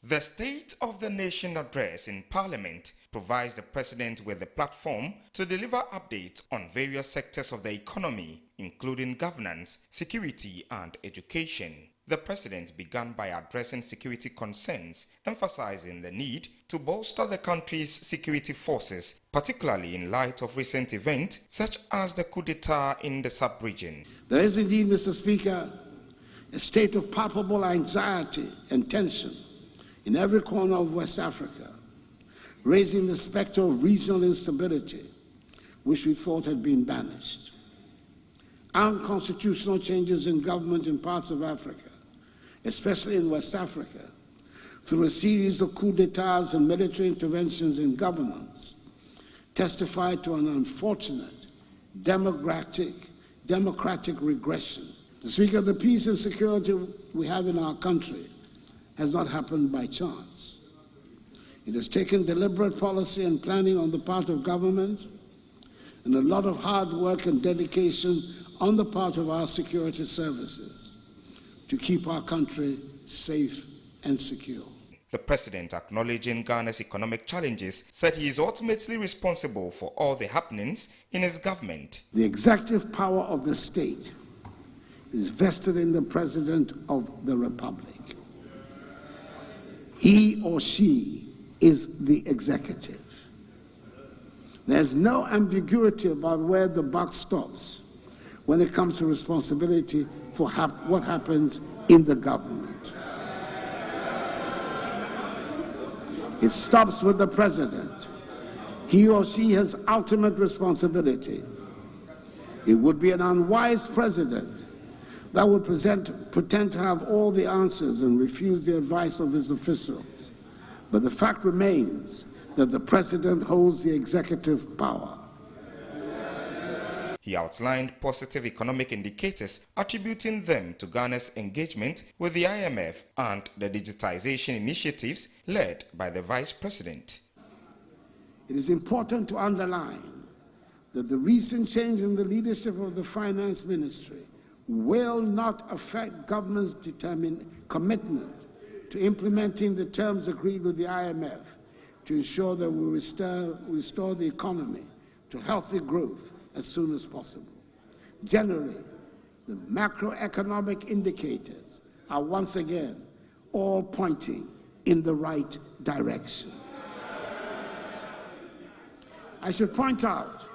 The State of the Nation address in Parliament provides the President with a platform to deliver updates on various sectors of the economy, including governance, security, and education. The President began by addressing security concerns, emphasizing the need to bolster the country's security forces, particularly in light of recent events such as the coup d'etat in the sub-region. There is indeed, Mr. Speaker, a state of palpable anxiety and tension in every corner of West Africa, raising the specter of regional instability, which we thought had been banished. Unconstitutional changes in government in parts of Africa, especially in West Africa, through a series of coups d'etats and military interventions in governance, testify to an unfortunate democratic regression. The Speaker, the peace and security we have in our country has not happened by chance. It has taken deliberate policy and planning on the part of government and a lot of hard work and dedication on the part of our security services to keep our country safe and secure. The President, acknowledging Ghana's economic challenges, said he is ultimately responsible for all the happenings in his government. The executive power of the state is vested in the President of the Republic. He or she is the executive. There's no ambiguity about where the buck stops when it comes to responsibility for what happens in the government. It stops with the President. He or she has ultimate responsibility. It would be an unwise president that would pretend to have all the answers and refuse the advice of his officials. But the fact remains that the President holds the executive power. He outlined positive economic indicators, attributing them to Ghana's engagement with the IMF and the digitization initiatives led by the Vice President. It is important to underline that the recent change in the leadership of the Finance Ministry will not affect government's determined commitment to implementing the terms agreed with the IMF to ensure that we restore the economy to healthy growth as soon as possible. Generally, the macroeconomic indicators are once again all pointing in the right direction. I should point out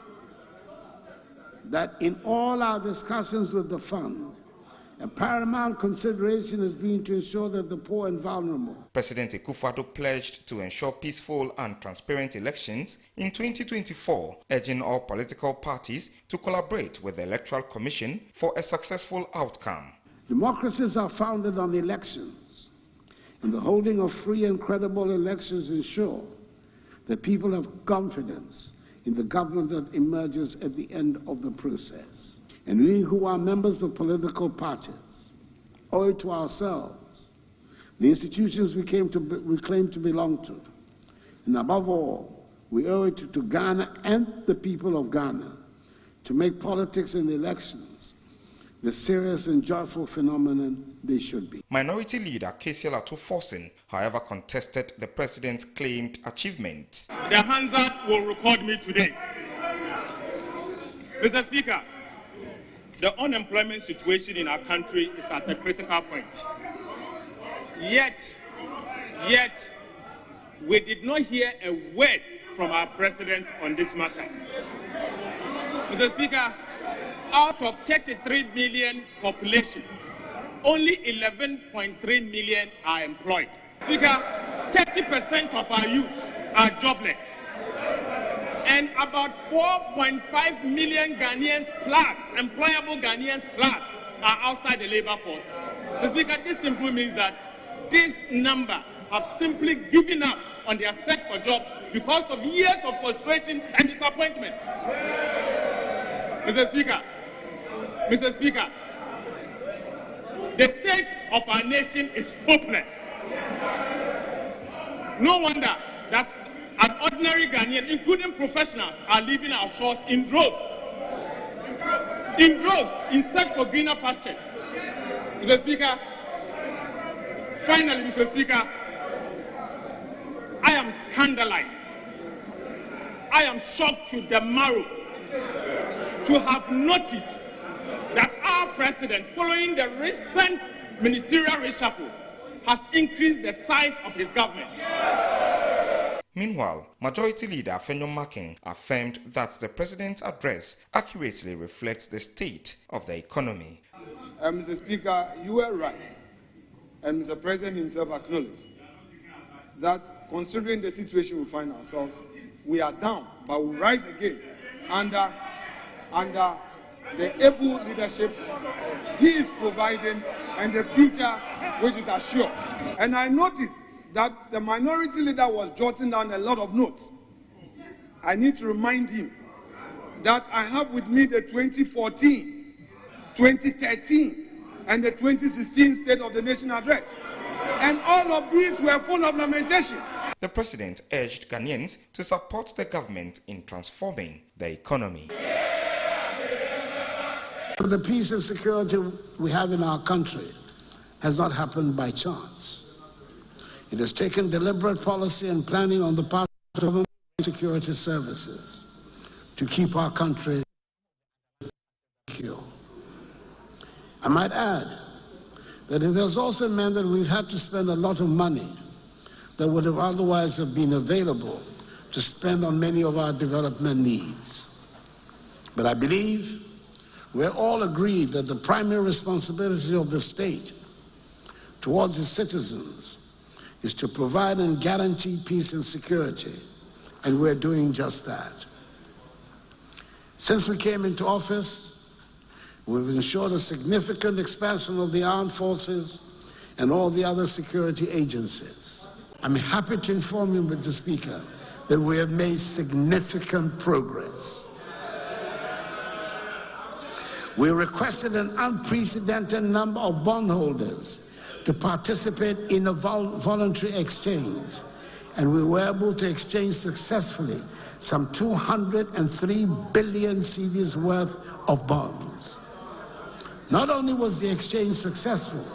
that in all our discussions with the fund, a paramount consideration has been to ensure that the poor and vulnerable. President Akufo-Addo pledged to ensure peaceful and transparent elections in 2024, urging all political parties to collaborate with the Electoral Commission for a successful outcome. Democracies are founded on elections, and the holding of free and credible elections ensure that people have confidence in the government that emerges at the end of the process. And we who are members of political parties owe it to ourselves, the institutions we claim to belong to, and above all, we owe it to Ghana and the people of Ghana to make politics and elections the serious and joyful phenomenon they should be. Minority Leader Kesiel Atuforsen, however, contested the President's claimed achievement. The Huntor will record me today. Mr. Speaker, the unemployment situation in our country is at a critical point. Yet, we did not hear a word from our President on this matter. Mr. Speaker, out of 33 million population, only 11.3 million are employed. Speaker, 30% of our youth are jobless. And about 4.5 million Ghanaians plus, employable Ghanaians plus, are outside the labor force. So, Speaker, this simply means that this number have simply given up on their search for jobs because of years of frustration and disappointment. Mr. Speaker, the state of our nation is hopeless. No wonder that an ordinary Ghanaian, including professionals, are leaving our shores in droves, in search for greener pastures. Mr. Speaker, finally, Mr. Speaker, am scandalized. I am shocked to the marrow to have noticed that our president, following the recent ministerial reshuffle, has increased the size of his government. Meanwhile, Majority Leader Afenyo Makin affirmed that the president's address accurately reflects the state of the economy. Mr. Speaker, you were right, and Mr. President himself acknowledged that considering the situation we find ourselves, we are down, but we rise again under the able leadership he is providing and the future which is assured. And I noticed that the minority leader was jotting down a lot of notes. I need to remind him that I have with me the 2014, 2013, and the 2016 State of the Nation address. And all of these were full of lamentations. The president urged Ghanaians to support the government in transforming the economy. The peace and security we have in our country has not happened by chance. It has taken deliberate policy and planning on the part of government security services to keep our country secure. I might add that it has also meant that we've had to spend a lot of money that would have otherwise have been available to spend on many of our development needs. But I believe we're all agreed that the primary responsibility of the state towards its citizens is to provide and guarantee peace and security, and we're doing just that. Since we came into office, we've ensured a significant expansion of the armed forces and all the other security agencies. I'm happy to inform you, Mr. Speaker, that we have made significant progress. We requested an unprecedented number of bondholders to participate in a voluntary exchange, and we were able to exchange successfully some 203 billion cedis worth of bonds. Not only was the exchange successful,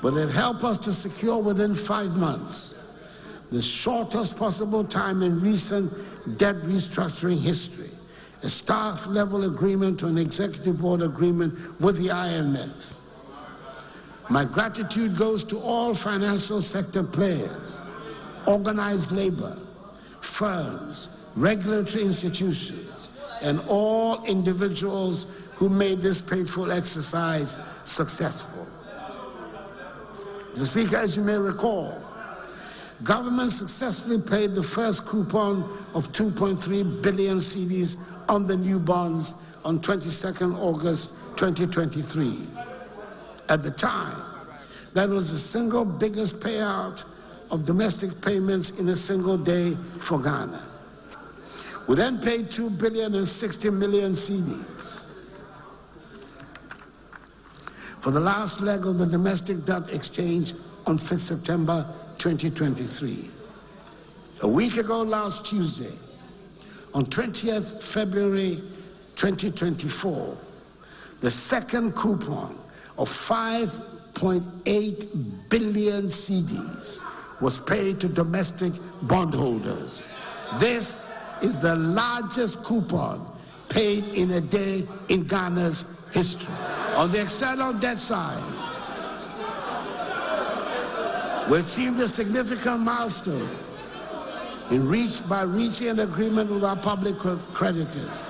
but it helped us to secure within 5 months the shortest possible time in recent debt restructuring history, a staff-level agreement to an executive board agreement with the IMF. My gratitude goes to all financial sector players, organized labor, firms, regulatory institutions, and all individuals who made this painful exercise successful. Mr. Speaker, as you may recall, government successfully paid the first coupon of 2.3 billion cedis on the new bonds on 22nd August 2023. At the time, that was the single biggest payout of domestic payments in a single day for Ghana. We then paid 2 billion and 60 million cedis for the last leg of the domestic debt exchange on 5th September 2023. A week ago last Tuesday, on 20th February 2024, the second coupon of 5.8 billion cedis was paid to domestic bondholders. This is the largest coupon paid in a day in Ghana's history. On the external debt side, we achieved a significant milestone by reaching an agreement with our public creditors.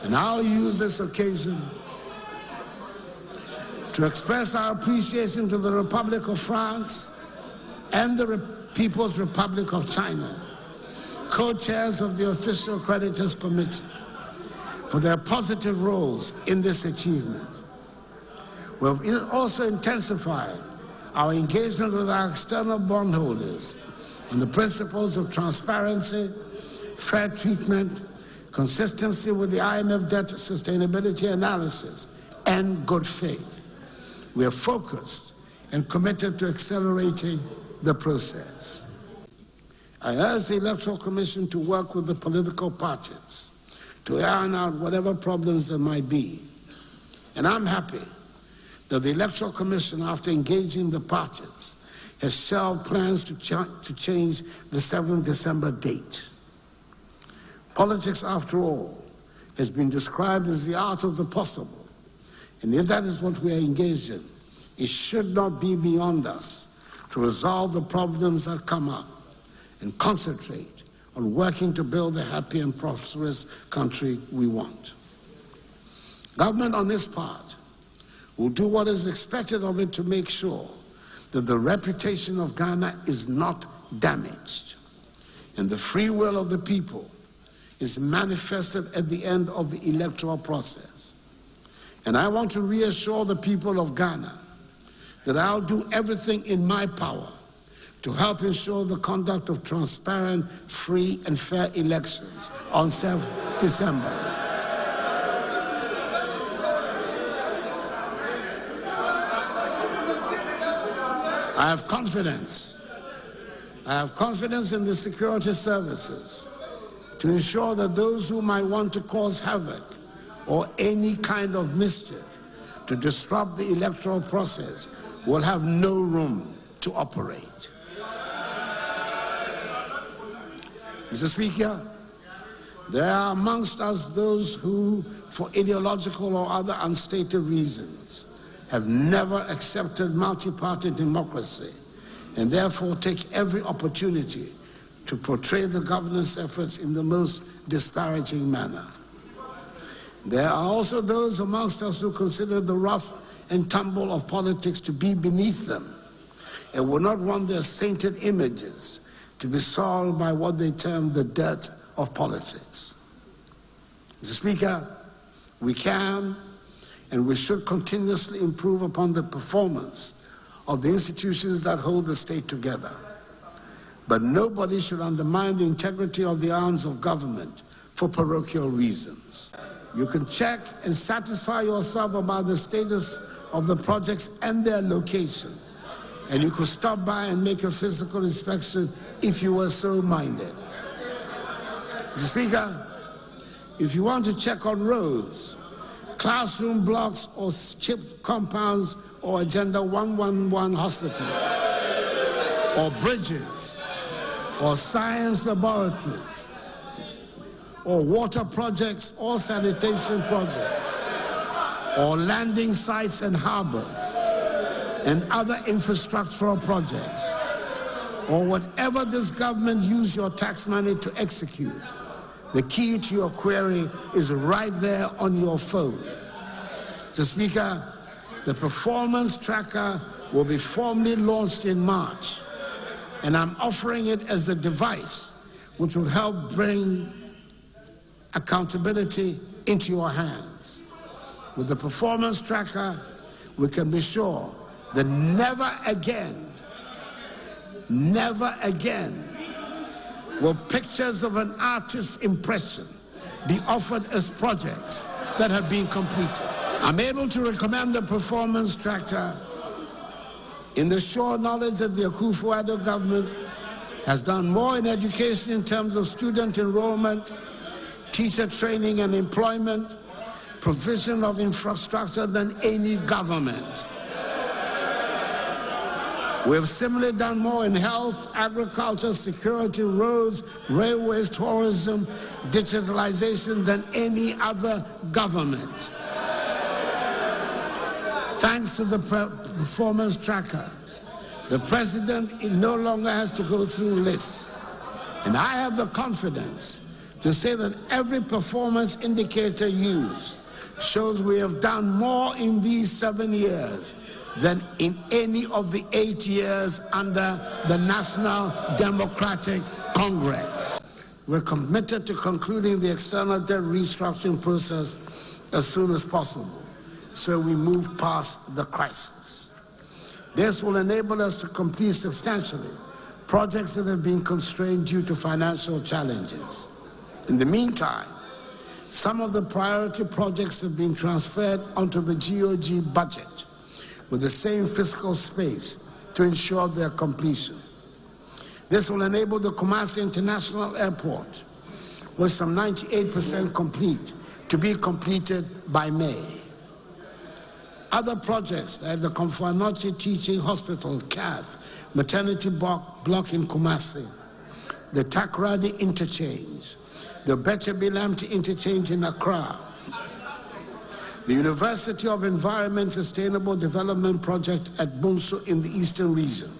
And I'll use this occasion to express our appreciation to the Republic of France and the People's Republic of China, co-chairs of the Official Creditors Committee, for their positive roles in this achievement. We have also intensified our engagement with our external bondholders on the principles of transparency, fair treatment, consistency with the IMF debt sustainability analysis, and good faith. We are focused and committed to accelerating the process. I urge the Electoral Commission to work with the political parties to iron out whatever problems there might be. And I'm happy that the Electoral Commission, after engaging the parties, has shelved plans to change the 7th December date. Politics, after all, has been described as the art of the possible. And if that is what we are engaged in, it should not be beyond us to resolve the problems that come up and concentrate on working to build the happy and prosperous country we want. Government on its part will do what is expected of it to make sure that the reputation of Ghana is not damaged and the free will of the people is manifested at the end of the electoral process. And I want to reassure the people of Ghana that I'll do everything in my power to help ensure the conduct of transparent, free, and fair elections on 7th December. I have confidence in the security services to ensure that those who might want to cause havoc or any kind of mischief to disrupt the electoral process will have no room to operate. Mr. Speaker, there are amongst us those who, for ideological or other unstated reasons, have never accepted multi-party democracy and therefore take every opportunity to portray the governance efforts in the most disparaging manner. There are also those amongst us who consider the rough and tumble of politics to be beneath them and will not want their sainted images to be soiled by what they term the dirt of politics. Mr. Speaker, we can and we should continuously improve upon the performance of the institutions that hold the state together. But nobody should undermine the integrity of the arms of government for parochial reasons. You can check and satisfy yourself about the status of the projects and their location. And you could stop by and make a physical inspection if you were so minded. Mr. Speaker, if you want to check on roads, classroom blocks or chip compounds or Agenda 111 hospitals, or bridges, or science laboratories, or water projects or sanitation projects, or landing sites and harbors, and other infrastructural projects, or whatever this government use your tax money to execute, the key to your query is right there on your phone. Mr. Speaker, the performance tracker will be formally launched in March, and I'm offering it as the device which will help bring accountability into your hands. With the performance tracker, we can be sure that never again will pictures of an artist's impression be offered as projects that have been completed. I'm able to recommend the performance tracker in the sure knowledge that the Akufo-Addo government has done more in education in terms of student enrollment, teacher training and employment, provision of infrastructure than any government. We have similarly done more in health, agriculture, security, roads, railways, tourism, digitalization than any other government. Thanks to the performance tracker, the president no longer has to go through lists. And I have the confidence to say that every performance indicator used shows we have done more in these 7 years than in any of the 8 years under the National Democratic Congress. We're committed to concluding the external debt restructuring process as soon as possible, so we move past the crisis. This will enable us to complete substantially projects that have been constrained due to financial challenges. In the meantime, some of the priority projects have been transferred onto the GOG budget with the same fiscal space to ensure their completion. This will enable the Kumasi International Airport, with some 98% complete, to be completed by May. Other projects like the Konfanochi Teaching Hospital, CATH, maternity block in Kumasi, the Takrady Interchange, the Bechebilamti Interchange in Accra, the University of Environment Sustainable Development Project at Bunsu in the Eastern Region,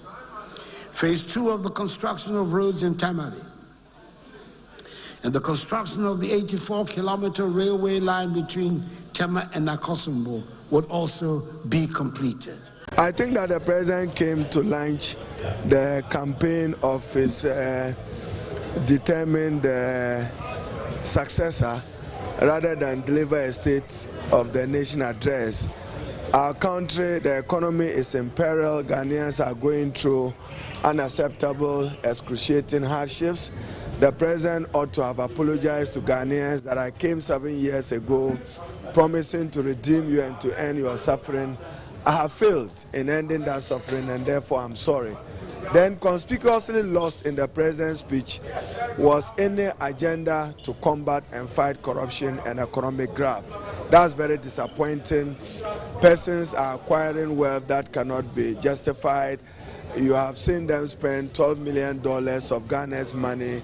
Phase 2 of the construction of roads in Tamale, and the construction of the 84-kilometer railway line between Tema and Nakosumbo would also be completed. I think that the president came to launch the campaign of his determined successor rather than deliver a State of the Nation address. Our country, the economy is in peril. Ghanaians are going through unacceptable, excruciating hardships. The president ought to have apologized to Ghanaians that I came 7 years ago promising to redeem you and to end your suffering. I have failed in ending that suffering, and therefore I'm sorry. Then conspicuously lost in the president's speech was any agenda to combat and fight corruption and economic graft. That's very disappointing. Persons are acquiring wealth that cannot be justified. You have seen them spend $12 million of Ghana's money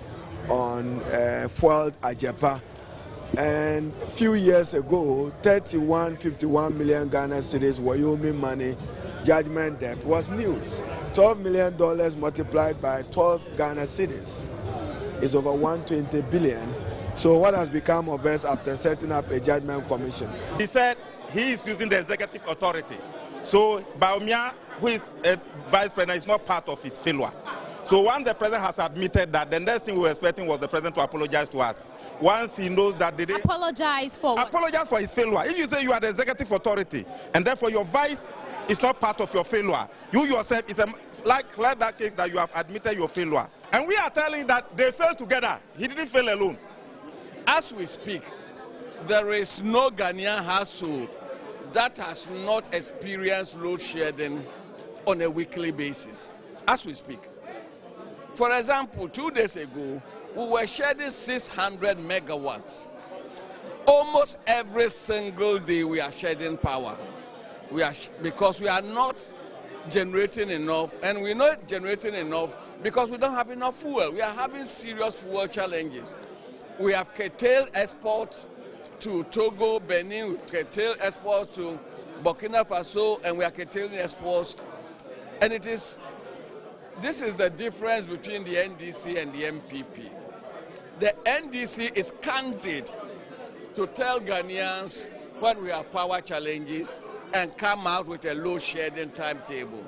on fueled Ajepa. And a few years ago, 51 million Ghana cedis Wyoming money judgment debt was news. $12 million multiplied by 12 Ghana cedis is over 120 billion. So what has become of us after setting up a judgment commission? He said he is using the executive authority. So Baumia, who is a vice president, is not part of his failure. So once the president has admitted that, the next thing we were expecting was the president to apologize to us. Once he knows that they apologize for what? Apologize for his failure. If you say you are the executive authority and therefore your vice is not part of your failure, you yourself is like that case that you have admitted your failure. And we are telling that they failed together. He didn't fail alone. As we speak, there is no Ghanaian household that has not experienced load shedding on a weekly basis. As we speak. For example, 2 days ago, we were shedding 600 megawatts. Almost every single day we are shedding power. Because we are not generating enough, and we're not generating enough because we don't have enough fuel. We are having serious fuel challenges. We have curtailed exports to Togo, Benin, we've curtailed exports to Burkina Faso, and we are curtailing exports. And this is the difference between the NDC and the MPP. The NDC is candid to tell Ghanaians when we have power challenges and come out with a load shedding timetable.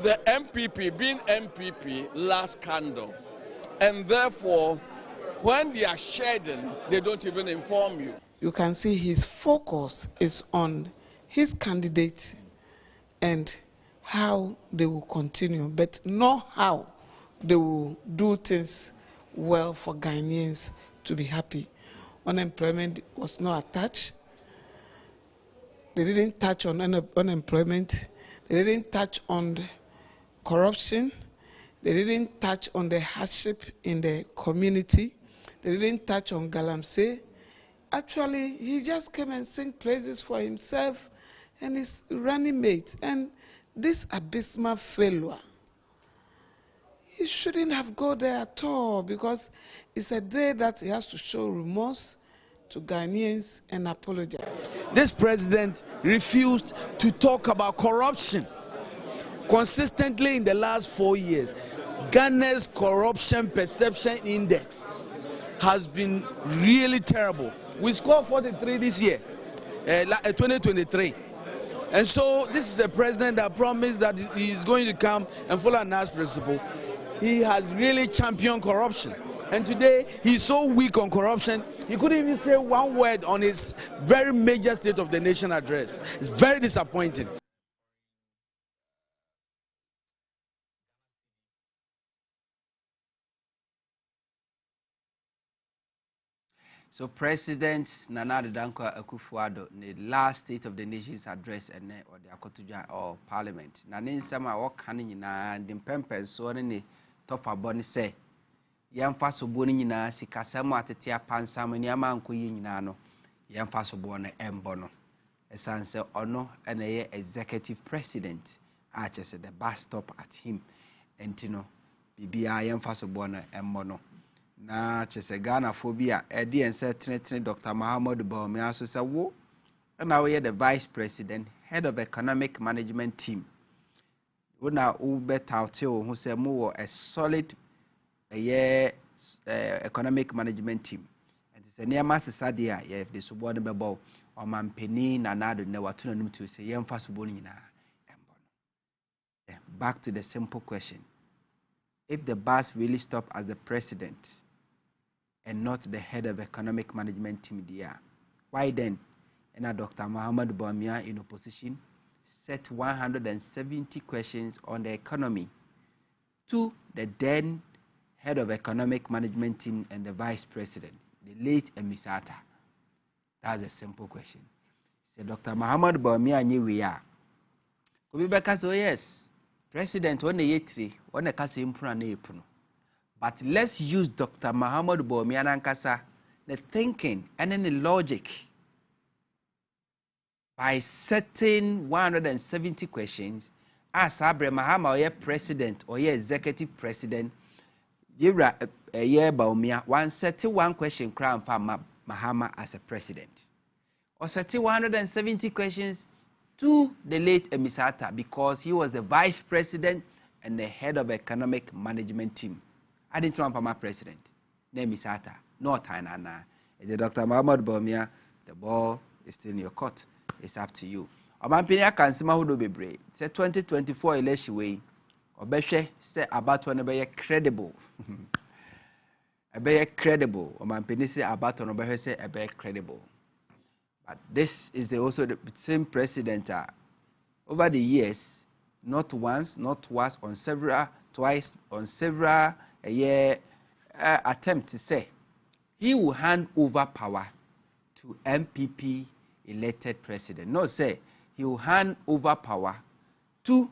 The MPP, being MPP, lacks candor. And therefore, when they are shedding, they don't even inform you. You can see his focus is on his candidate and how they will continue, but not how they will do things well for Ghanaians to be happy. Unemployment was not attached. They didn't touch on unemployment. They didn't touch on corruption. They didn't touch on the hardship in the community. They didn't touch on Galamsey. Actually, he just came and sang praises for himself and his running mate. And this abysmal failure, he shouldn't have gone there at all, because it's a day that he has to show remorse to Ghanaians and apologize. This president refused to talk about corruption. Consistently in the last 4 years, Ghana's corruption perception index has been really terrible. We scored 43 this year, 2023. And so this is a president that promised that he is going to come and follow a nice principle. He has really championed corruption. And today, he's so weak on corruption, he couldn't even say one word on his very major State of the Nation address. It's very disappointing. So President Nana Dankwa Akufo-Addo, the last State of the Nation's address or the Akotuja or Parliament. Nanin sama wakani na dimpempe so ne tofa boni say yamfa so boni nyina sikasamo atetia pansam ni ama nkoyi nyina no yamfa so boni embo no esanse ono na ye executive president a chese the bus stop at him entino bibia yemfa so bo na emmo no na chese Ghana phobia edi ense tenetene Dr. Mahamudu Bawumia so se wo na we the vice president head of economic management team una u better tell who say more a solid economic management team and it's a near master sadia if the subordinate bebo or mampeni na nado na watu na to say yemfa suboni nyina embo. Back to the simple question. If the boss really stopped as the president and not the head of economic management team there, why then Dr. Mahamudu Bawumia in opposition set 170 questions on the economy to the then head of economic management team and the vice president, the late Emisata? That's a simple question. So Dr. Mahamudu Bawumia knew we are. Kubibeka so yes, president on the yetri, on the kasa impuna ne ipuno. But let's use Dr. Mahamudu Bawumia nankasa, the thinking and then the logic by setting 170 questions as Abraham Mahama or president or executive president. Yira Bawumia one set one question crown for Mahama as a president, or set 170 questions to the late Emisata because he was the vice president and the head of economic management team. I didn't want my president, name Emisata, no time and Dr. Mahamudu Bawumia, the ball is still in your court. It's up to you. Omampini can see Mahudo Bebre. Say 2024 election way. Obeshe say about one be credible. Be credible. Omampini say about one obeshe say be credible. But this is also the same president. Over the years, not once, not twice, twice on several attempts to say he will hand over power to MPP elected president. No, say he will hand over power to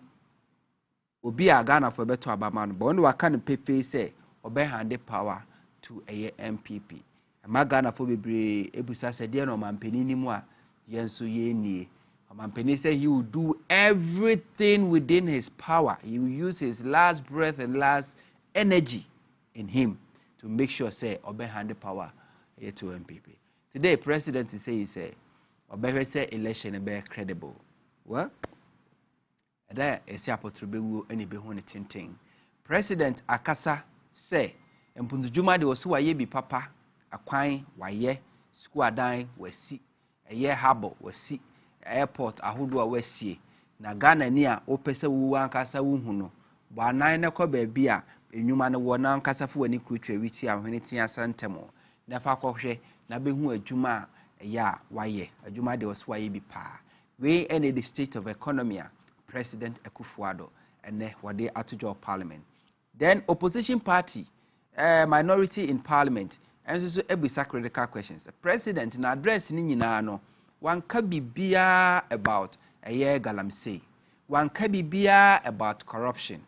Obi Ghana for better Abaman. But when we can pay say Obi hand the power to a MPP. And Ghana for be ebusa said no mampeni ni mo a yenso ye nie. Mampeni say he will do everything within his power. He will use his last breath and last energy in him to make sure say Obi hand the power to MPP. Today president say Obehe say election be credible. Well, there is a potrubu any behone tinting. President Akasa say, and Punjuma de Osua ye be papa, a quine, why ye, square dine, we see, a year harbor, we see, airport, a hoodwa we see, na Ghana near Opesa Wuan Casa Wuhuno, but 9 o'clock beer, a human one Casa for any creature which you are when it's Santemo, never coche, na be who a Juma. Yeah, why a Juma de was why be pa. We ended the state of economy, President Akufo-Addo, and what they are to join parliament. Then opposition party, minority in parliament, and so every critical questions. The president na address ni no one can be beer about a year galamsey. One can be beer about corruption.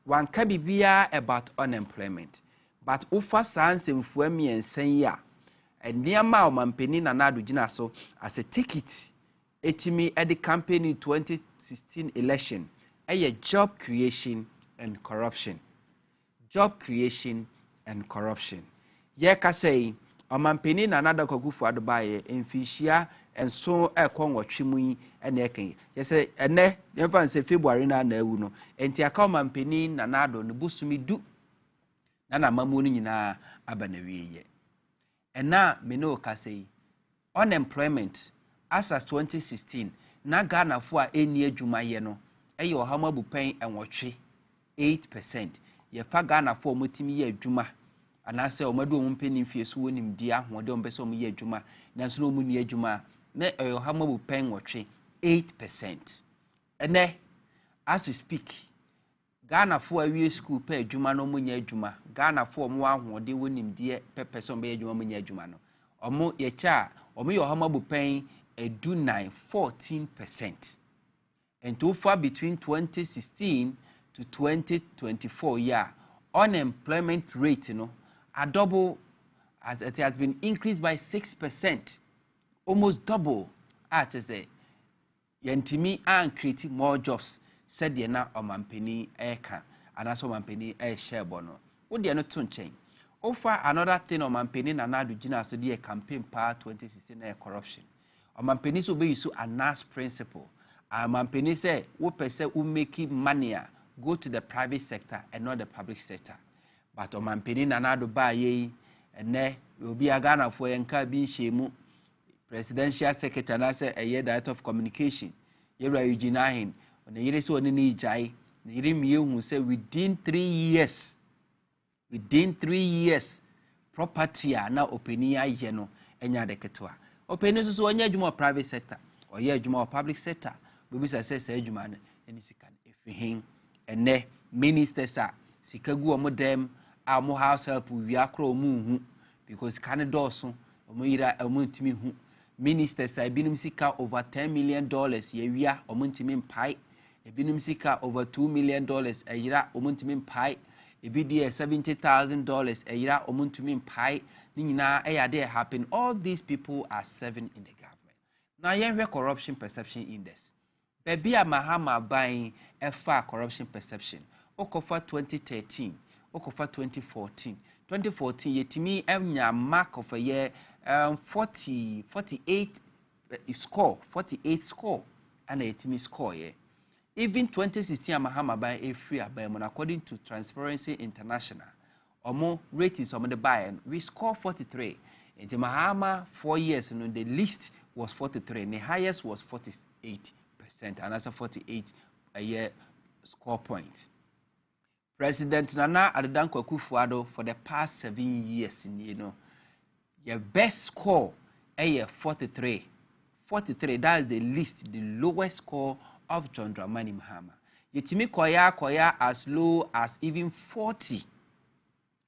One can be beer about unemployment. But ufa sans in fuemi and senya. And near my mampeni na nadu jina so as a ticket etimi at the campaign in 2016 election a job creation and corruption. Job creation and corruption. Ye ka say mampeni na nadu kogufu adubaye enfishia and so a kwon watwimu and eken. Ye say ene yemfa say February na ewu no enti aka mampeni na nadu ne busumi du na mamu ni nyina abanawie ye. And now, Mino say unemployment as of 2016, na Ghana for any year Juma yeno, ayo hamabu paying and watch 8%. Ye fa Ghana for mutimi ye Juma, and I say, Omadu umpeni fees winning dear, one don't be so me ye Juma, Nansno Muni Juma, ne ayo hamabu paying watch 8%. And ne, as we speak, Ghana for a year school pay Juma no munya Juma. Ghana for more one they win him dear person be Juma munya Jumano. Or more ye cha, or me your hamabu paying a do 14%. And too far between 2016 to 2024 year, unemployment rate, a double as it has been increased by 6%. Almost double, I just say. yentimi and create more jobs said ye na omampeni eka anaso omampeni share bono wo de no to nchen offer another thing omampeni na na do gina so de campaign pa 2016 corruption omampeni so be use a NAS principle omampeni say wo pese wo make money go to the private sector and not the public sector but omampeni na na do ba ye ene obi agana fo yenka bi nhemu presidential secretary na say a director of communication yera Eugene on the yere so ni jai the yere mi hu say within 3 years property na openi aye no enya de ketwa openi so onya adwuma private sector or ye adwuma public sector bobi say adwuma na eni sika efihin ene ministers a sika gu omo dem a mo house help wi akro omu hu because kan doso omo yira omo ntimi hu ministers a binum sika over $10 million ye wia omo ntimi mpai ebinum sika over $2 million ayira omo ntimi mpai ebidi $70,000 ayira omo ntimi mpai ni nyina eyade happen. All these people are serving in the government. Now yen corruption perception index baby a mahama buying efa corruption perception okofa 2013 okofa 2014 yetimi enya mark of a year 48 score and yetimi score yeah. Even 2016 mahama buying a free abemon according to Transparency International omo ratings omo the buy we score 43 in the mahama 4 years and the least was 43 and the highest was 48%, and that's a 48 a year score point. President Nana Addo Akufo-Addo for the past 7 years, your best score a 43. 43, that is the least, the lowest score of John Dramani Mahama. Yetimi koya as low as even 40.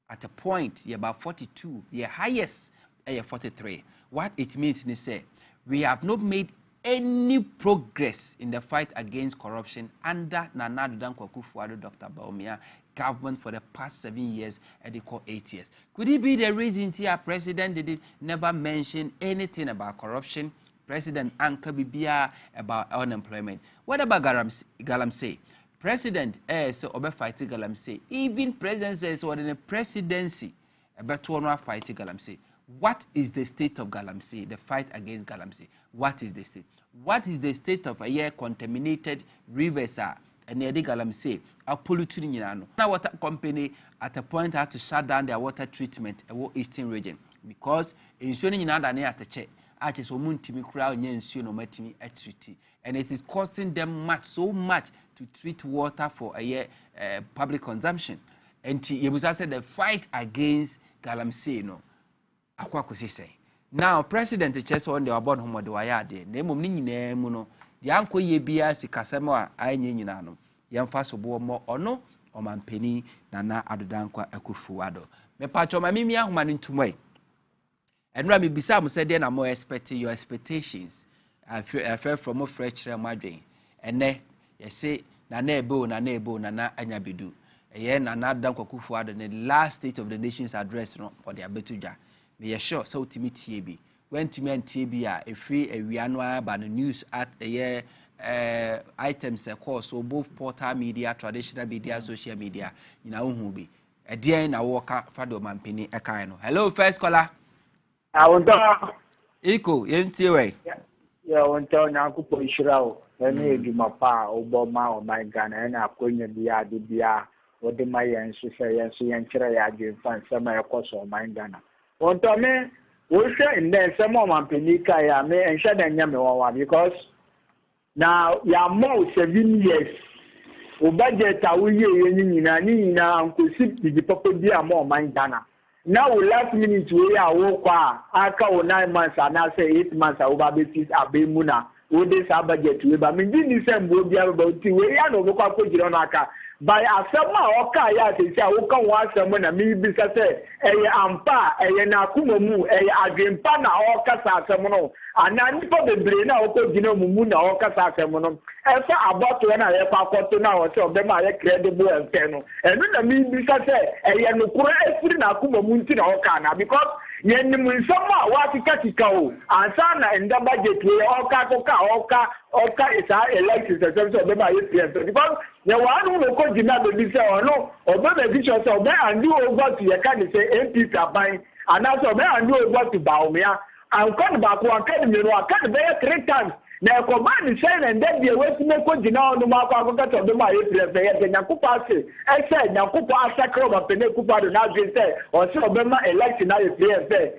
At a point, you're about 42. Your highest a 43. What it means is say we have not made any progress in the fight against corruption under Nana Addo Akufo-Addo, Dr. Bawumia government for the past 7 years and they call 8 years. Could it be the reason our president did never mention anything about corruption? President Anka Bibia about unemployment. What about Galamsey? President so obe fight Galamsey. Even president says what in the presidency about to fight Galamsey. What is the state of Galamsey? The fight against Galamsey. What is the state? What is the state of a year contaminated rivers and the Galamsey are polluting Now water company at a point had to shut down their water treatment in the eastern region because ensuring in other near the check at is omuntimi crowd no matimi at treaty and it is costing them so much to treat water for a year public consumption. And you must say the fight against Galamsey no. Now, President Chess on the about home of the Wayade, name of Nini Muno, the uncle ye be as the Casama, I Ninano, young Fasobo more or no, or man penny, Nana Addo Akufo-Addo. Me patch my mimia man into way. And Rabbi Bissam said, then I'm more expecting your expectations. I fell from a fresh madre. And ne, you say, Nanebo, Nana Anyabidu. A year Nana Addo Akufo-Addo in the last state of the nation's address for the Abetuja. Me sure so to me TB. When to me and TB a free a wianwa by the news at a year items a course so both portal media, traditional media, social media, in our home be. A dear in a walker Fado Mampini a kind. Hello, first caller. I want to Echo, way. Yeah, I want to now go Israel. When you do my pa, Obama, or my Ghana, and I'm going to be a DBA, what the Mayans say, and see and try again, find some of course or my Ghana. On to me, we say in there some of my penica, I may and shut and yammy because now ya more 7 years. O budget a we ye na uncle sip the papa dia more my Ghana. Now last minute we are walk aka 9 months and I say 8 months over basis abemuna. We this budget we but me didn't send we be about we ya no go kwa aka. By asema oka ya se oka wa asema na mi bi say ampa na kumomu adwempa na oka sa asema no ana nipa bebre na okọ gina mumu na oka sa asema no efa aboto na ye pa akoto na o se obema ye credible and no enu na mi bi say no kura efiri na kumomu nti na oka na because yen ni mun sama wa tika o ansa na enda budget we oka isa elections so be ma yes because ya wa nu no ko jina be bi se ono obe be bi so obe and over to ye can say MP aban and also obe and over to Baumia and come back one can me no can be 3 times na command say and then the way to make ko jina onu ma kwa ko to be ma yes ye nyakupa se e say nyakupa asakro ma pene kupa do na dream say o se obe ma election na yes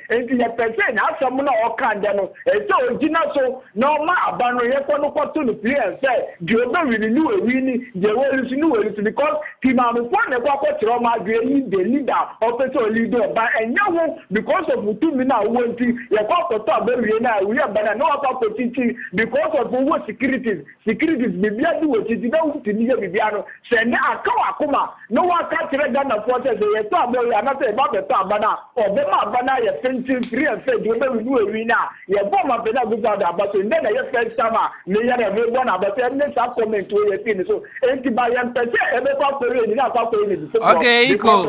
enti ye person na asem na o kan de no e so ojina so no ma abano ye ko no ko to no player say the obe really new we ni je we lose new we because team am for na ko tro ma de ni the leader of the leader ba enya wo because of mutu mi na wo nti ye ko to abe we na we ba na no ko titi because of what securities bibia do what you don't need bibia no send akawa kuma no one can tell Ghana forces ye to abe we na say ba be to abana obe ma abana ye pension free and say do we do we na ye bomb up na go down about so then ye first time me ya na me bona about any sa comment we ye tin so enti ba yan pese e be kwa pere ni na kwa pere ni okay iko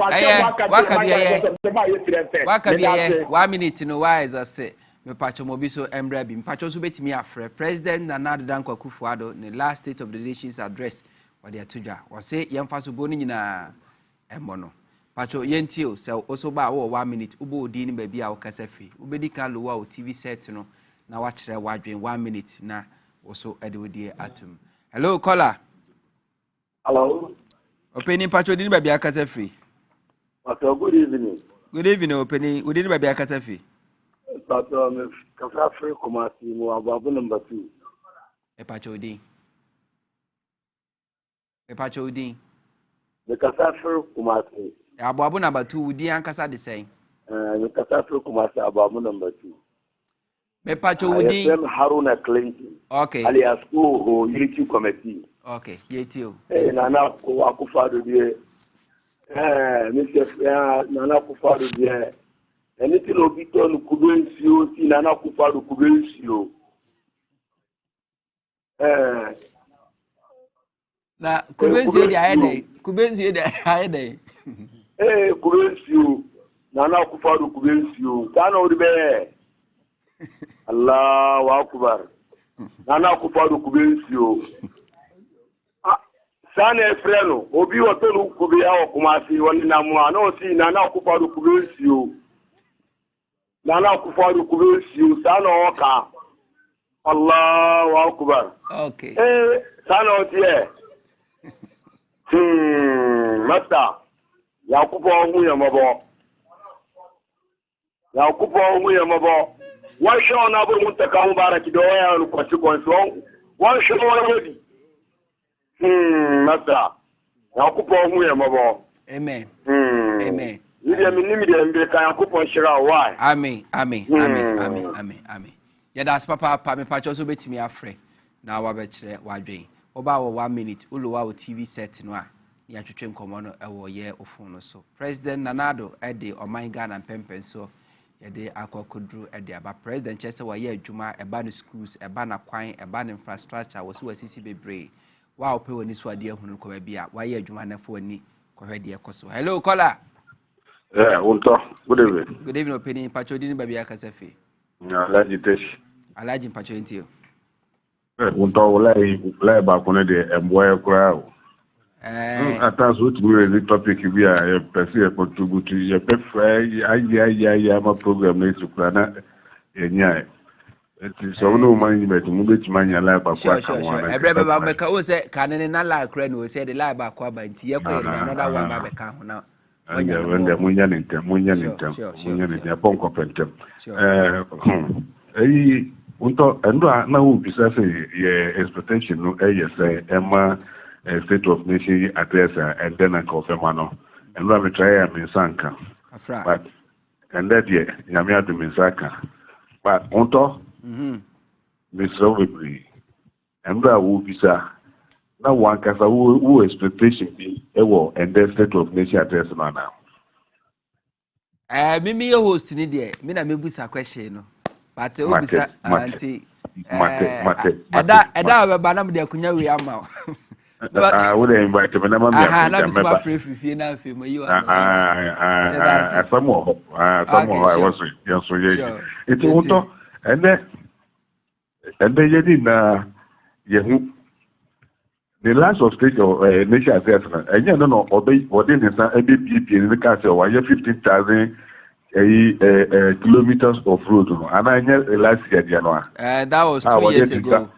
wakabi 1 minute no why is us me pacho mobi so embra bi pacho so betimi afre president Nana Dankwa Akufo-Addo ne last state of the nation's address what they atoja o say yemfa so boni nyina emono pacho yentio se oso ba wo 1 minute ubo odi ni ba bia wo kasafi ubedi kan lo wa TV set no na wa kire wadwen 1 minute na oso ede odi atum hello caller hello openi pacho odi ni ba bia kasafi pacho good evening openi odi ni ba bia kasafi but Kafra Kumasi mo ababu number 2 Epacho Odin the Kafra Kumasi ababu number 2 udi ankasa the same the Kafra Kumasi ababu number 2 Epacho Odin I'm Haruna Clinton okay alias who unity committee okay yetio Nana Akufo-Addo die Mr. Nana Akufo-Addo die anything obiton kubensio si Nana Akufo-Addo kubensio na kubensio dia ayede kubensio Nana Akufo-Addo kubensio kana odibe Allahu Akbar Nana Akufo-Addo kubensio sana efreno obi otonu kubia okumasi woni na mu ana osi Nana Akufo-Addo kubensio Nana Akufo-Addo kubensio sana oka Allahu Akbar okay sana otie mata Yakubu ohu yamabo one show na bu mutaka mubaraki do ya no consequence one show already mata Yakubu ohu yamabo amen amen Media minimum mbe kan Yakubu shira why amen ya das papa me pacho so betimi afre na wa be kire wadwen oba wo 1 minute uluwa wo TV set no a ya twetwe nkomo no ewo ye ofun no so president Nanado ede oman Ghana pempen so ye de akokodru ede aba president chese wa ye adwuma eba no schools eba na kwan eba na infrastructure wo so wasisi bebre wa ope woni so ade ehunu ko ba bia wa ye adwuma na fo woni ko hwede ekoso hello caller Huntor good evening opinion pacho din ba bia kasafi Alaji pacho ntio Huntor wala ba ko ne de emboy kura o attends what we the topic we are person contribute you prefer ya ma program na sukura na enya it is so no management mu betimanya la ba kwa kan wana ebrebe ba beka o se kanene na la kura no se de la ba kwa ba nti ye kwa na another one ba beka ho na wende munya nintem ponko pentem Huntor endo na wo bisa say ye expectation no say Emma state of nation address and then confirm no and we try am sanka but and that ye nyame adu sanka but Huntor miserably and wo bisa na one kasa wo expectation be ewo and then state of nation address no now me host ni de me na me busa question no but o bisa anti eda we ba na me de akunya we ama I would invite him. I'm not free for now. Some more. I was just so it's Huntor, and then you didn't. The last of state of nation address, and you know, obey what in the castle, why 15,000 kilometers of road, and I know last year, January. That was 2 years ago.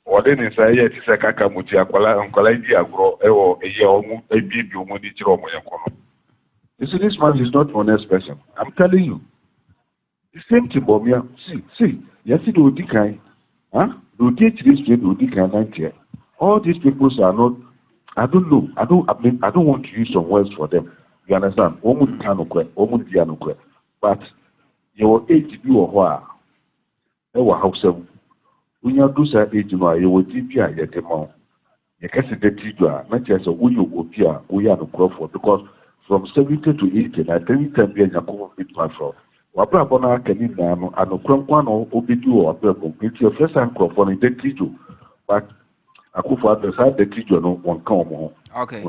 What then is a year to say Kakamuti, Akwala, grow, a year, a baby, you see, this man is not honest person. I'm telling you. The same thing, Bomia. See, yes, it will decline. Huh? Do teach this people decline here. All these people are not. I don't know. I don't want to use some words for them. You understand? But your age be or what? House when you do say age, you will DPI get them out. You can see the teacher, not just a we are no Crawford because from 70 to 80, I think can be a bit platform. Wabra can in Nano and Okranquano, Obidu or Purple. It's your first time Crawford in the teacher. But Akufa decide the teacher no one come. Okay.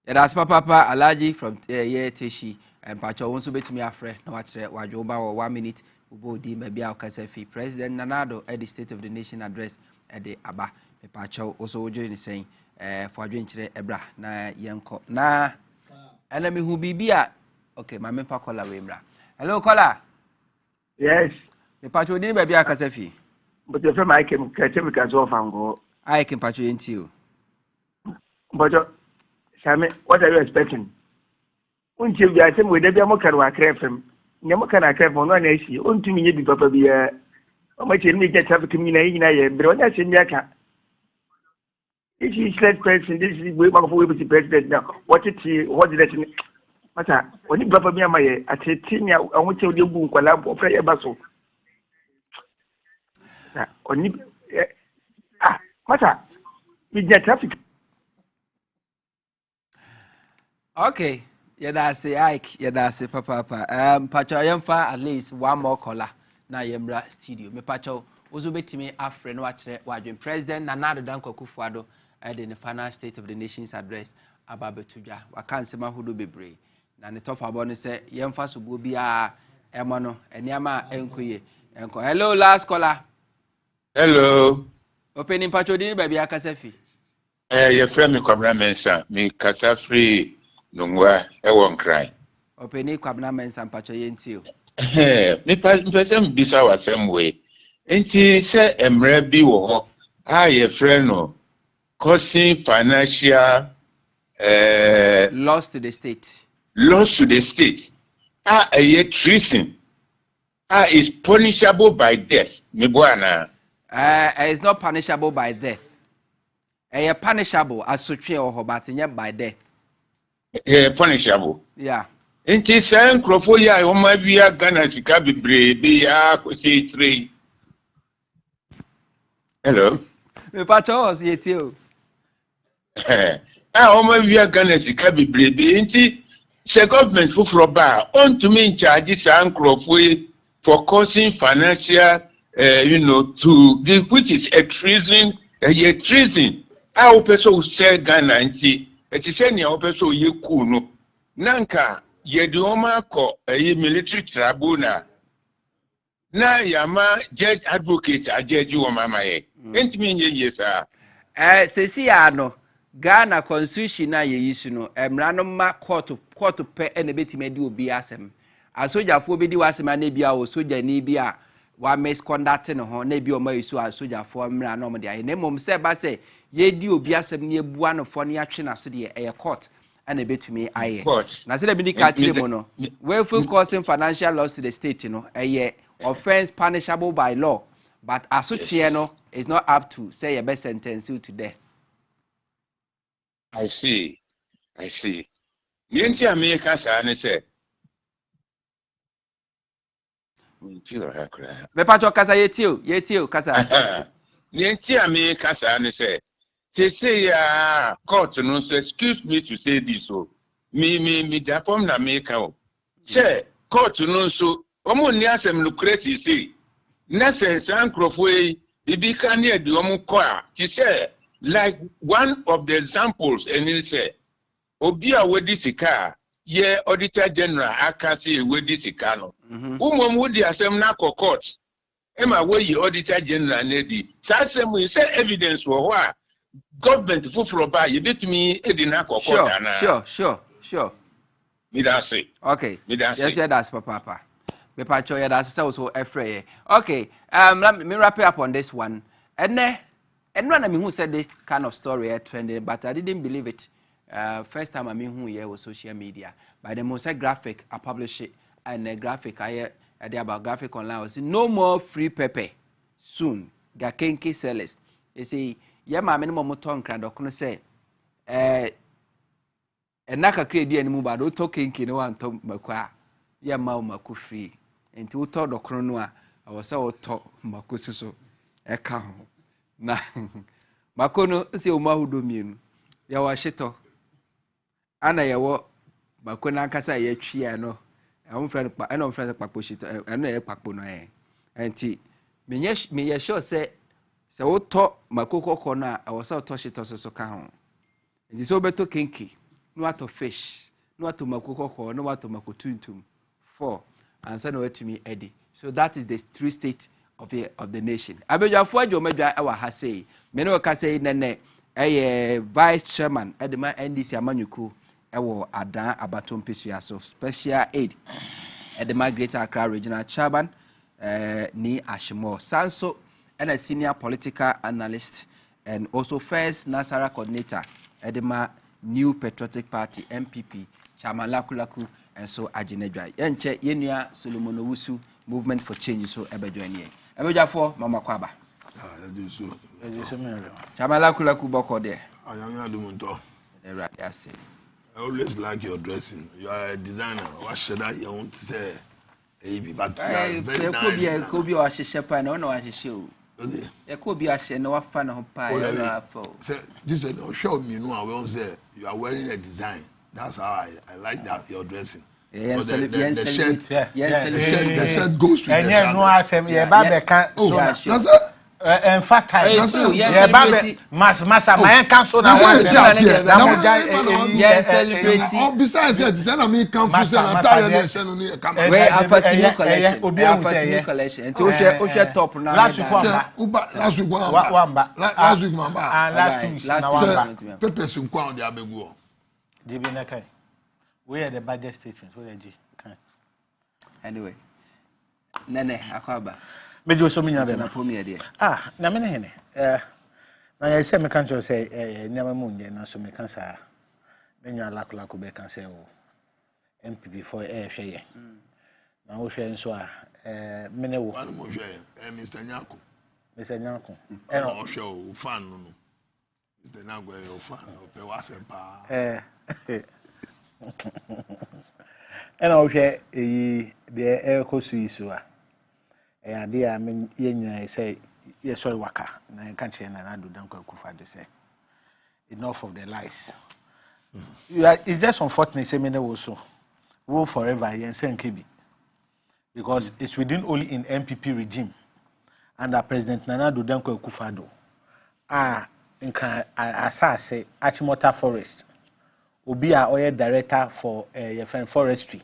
Yeah, that's Papa Alaji from Tishi and Pacho wants to be to me a friend. No, watch Wajoba or 1 minute. Ubo di maybe our Kasefi. President Nanado at the State of the Nation address at the Aba. Pacho also join saying for adventure Ebra na Yanko na enemy who be okay, my member caller Wembra. Hello, caller. Yes. The Pacho didn't maybe a Kasefi. But your friend I can catch him because of Ango. I can patch you into you. But Sammy, what are you expecting? Won't you be at him with the Yamoka crave him? Yamoka crave on one issue. Won't you mean Papa be a much in me get traffic community, but when I say Yaka. If you select president, this is way back for the president now. What did that? Mata, when you Papa Mia, at a teen, I want you to book a lab of a basso. Mata, we get traffic. Okay, yeah, that's it, Ike. Yeah, that's it, Papa. Pacho, I am for at least one more caller. Na Yembra studio. Me Pacho, also bet me a friend watch President Nana Danko Kufuado at the final State of the Nation's address about Betuja. Wakan Sema Hudu Bebre. Na the top about say Yemfa Sububia Emano and Yama Enkuye. Hello, last caller. Hello. Opening Pacho didn't baby Akasefi. Your friend me Kwabna Mensa, me Kasafri Nungwa, I won't cry. Opening Kwabna Mensa and Pacho Yentio. Me person bisa wa same way. Enti say emre bi wo ho, your friend no causing financial loss to the state. Loss to the state. A treason. Is punishable by death. Me boana. It's not punishable by death. Punishable as such or but by death. Punishable. Yeah. Inti san krofo ya o ma bia Ghana sika bebre bi ya ko se 3. Hello. Me pacho was yetio. O ma bia Ghana sika bebre bi inti the government for ba on to me in charge san krofo for causing financial to give, which is a treason, a treason. Our person say Ghana nti it is any our person ye kuno nanka ye dioma ko a military tribunal na yama judge advocate a judge o mama ye enti me ye sir sesi ano Ghana constitution na ye yisu no emra no ma court pe e na betime di obi asem asojafo be di wasem na bia o soja ni bia wa misconduct no ho na bi o ma yisu asojafo emra no mo de aye na mom se ba se ye di obi asem ne ebua no fo ne atwe na so de e court and a betime aye na se da bi ni ka kire mo no we for causing financial loss to the state no offense punishable by law but asotwe no is not up to say your best sentence you to death. I see. Nienti America sa ne say. Me pacho kasa yetio kasa. Nienti America sa ne say. Say ya court no so excuse me to say this so. Me da form na America o. Say court no so omo ni asem lucracy say. Na say san krofo e bi kan e di omo ko a. Ti say Like one of the examples, and he said, Obia Wedisika, ye Auditor General, Akasi Wedisicano. Woody assem na court. Emma way Auditor General Nedi. Sassem we say evidence for what government for buy you bit me Edina court. Sure. Me that say. Okay. Me that say. Yes, that's Papa. Me pacho ya that's so afraid. Okay. Let me wrap it up on this one. And one of me who said this kind of story trending, but I didn't believe it. First time I mean who here was social media. By the most graphic, I publish it, and a graphic I did about graphic online. I was no more free pepper soon. Gakenke sellers. You see, yeah, my minimum tongue crowd or can say, and Naka create any move, but don't talk kinky no one talk Makwa. Yeah, Maku free. And to talk the chronoa, I was so talk Makuso. Eka na Makono, see Umahu domin. Ya wa shito. Ana yawo Makona kasa ye chia no. I'm friend pa I know friend pakpo shito. I know ye pakpo no eh. Enti me ye sure say wo to makoko kona I was so to shito so ka ho. Enti so beto kinki. No ato fish. No ato makoko ko, no ato makotuntum. 4 and so no to me Eddie. So that is the true state of the nation. Abejafo adwomedwa e wa ha sei. Me no ka sei nene vice chairman edema NDC Amanyuku ewo Adan Abatompisua so special aid edema Greater Accra regional chairman ni Ashimo Sanso and a senior political analyst and also first Nasara coordinator edema New Patriotic Party MPP Chairman Lakulaku and so Ajinedwa yenche yenua Solomon Owusu movement for change so ebedwane Abejafo mama kwaba Chamala Kulaku Boko there. I always like your dressing. You are a designer. What should I want to say? But very nice. Could be a shepherd, no, I show. There could be a share no fan of pie. This is no show me. No, I won't say you are wearing a design. That's how I like that your dressing. The shirt goes with the trousers. In fact, Massa, my council now once. Besides, design of me come for where I collection. Top now. Last week, Pepe Sunquan, the Abego. We are the budget statement. Anyway, Nene, Akaba. Mejo so minya be na pomi ade na me ne hene na ye se me kan cho say nyama munye na so me kan sa me nwa lakolako be kan say o MPP for hwe ye na wo hwe nso a me ne wo wan mo hwe Mr Nyako e no hwe o fan no Mr Nyako e o fan o pe wa se pa e na wo hwe de e ko suiso a ade a me yenya say yes sorry waka na kan che na do dan kwa kufa de say enough of the lies. It's just unfortunate say me no so will forever yen say nkebi because it's within only in MPP regime under President Nana do dan kwa kufa do nka asase Achimota Forest obi a oye director for your friend forestry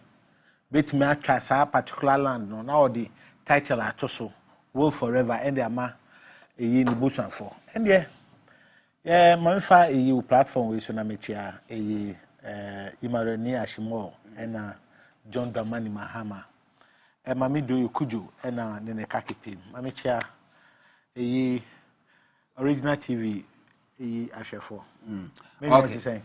bet me atwa sa particular land no na the title atoso will forever and the ama in the bush and for and yeah my fa a platform we so na metia Imarani Ashimo and John Dramani Mahama and mami do kuju and nene kakipim mamitia original TV ashefo what you saying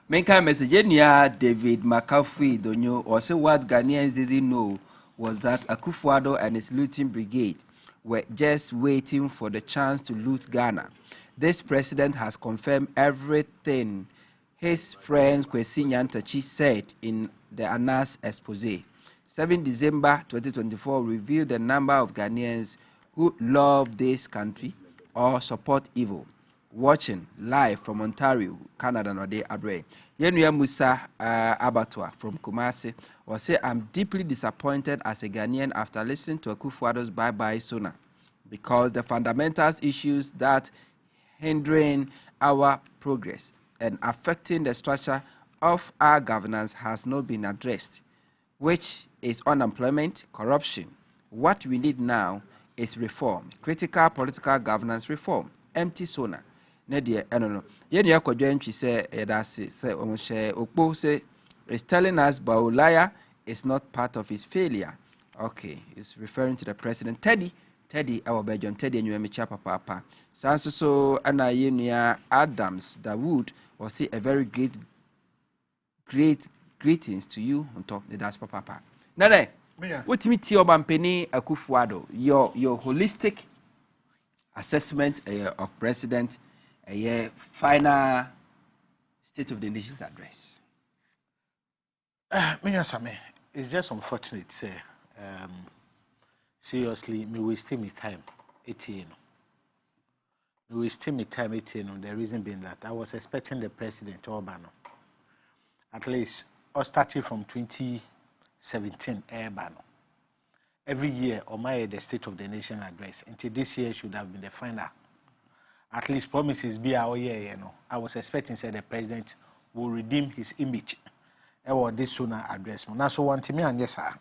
main kind message David McAfee Donyo or say what Ghanaians didn't know was that Akufo-Addo and his looting brigade were just waiting for the chance to loot Ghana. This president has confirmed everything his friend Kwesi Nyantakyi said in the Anas expose. 7 December 2024 revealed the number of Ghanaians who love this country or support evil. Watching live from Ontario, Canada, no day abre. Yenuya Musa Abatwa from Kumasi will say, I'm deeply disappointed as a Ghanaian after listening to Akufo-Addo's bye-bye sona. because the fundamental issues that hindering our progress and affecting the structure of our governance has not been addressed, which is unemployment, corruption. What we need now is reform, critical political governance reform, empty sona. Nedia, I don't know. Yenya Kodwenchi say, Edasi, say, Omshe, Okpo say, is telling us Baulaya is not part of his failure. Okay, he's referring to the president. Teddy, our Belgian Teddy, and you may chapa papa. Sanso so, Anna Yenia Adams, Dawood, or say a very great greetings to you, Huntor, the Das Papa. Nane, what me Tio Bampeni Akufuado, your holistic assessment of President, a final State of the Nation's address. It's just unfortunate, say. Seriously, me wasting my time 18. Me wasting my time 18. The reason being that I was expecting the president Obama, at least, or starting from 2017, every year, or the State of the Nation address. Until this year should have been the final. At least promises be our year, you know. I was expecting say the president will redeem his image. Or this sooner address. Now, so one to me and yes, sir.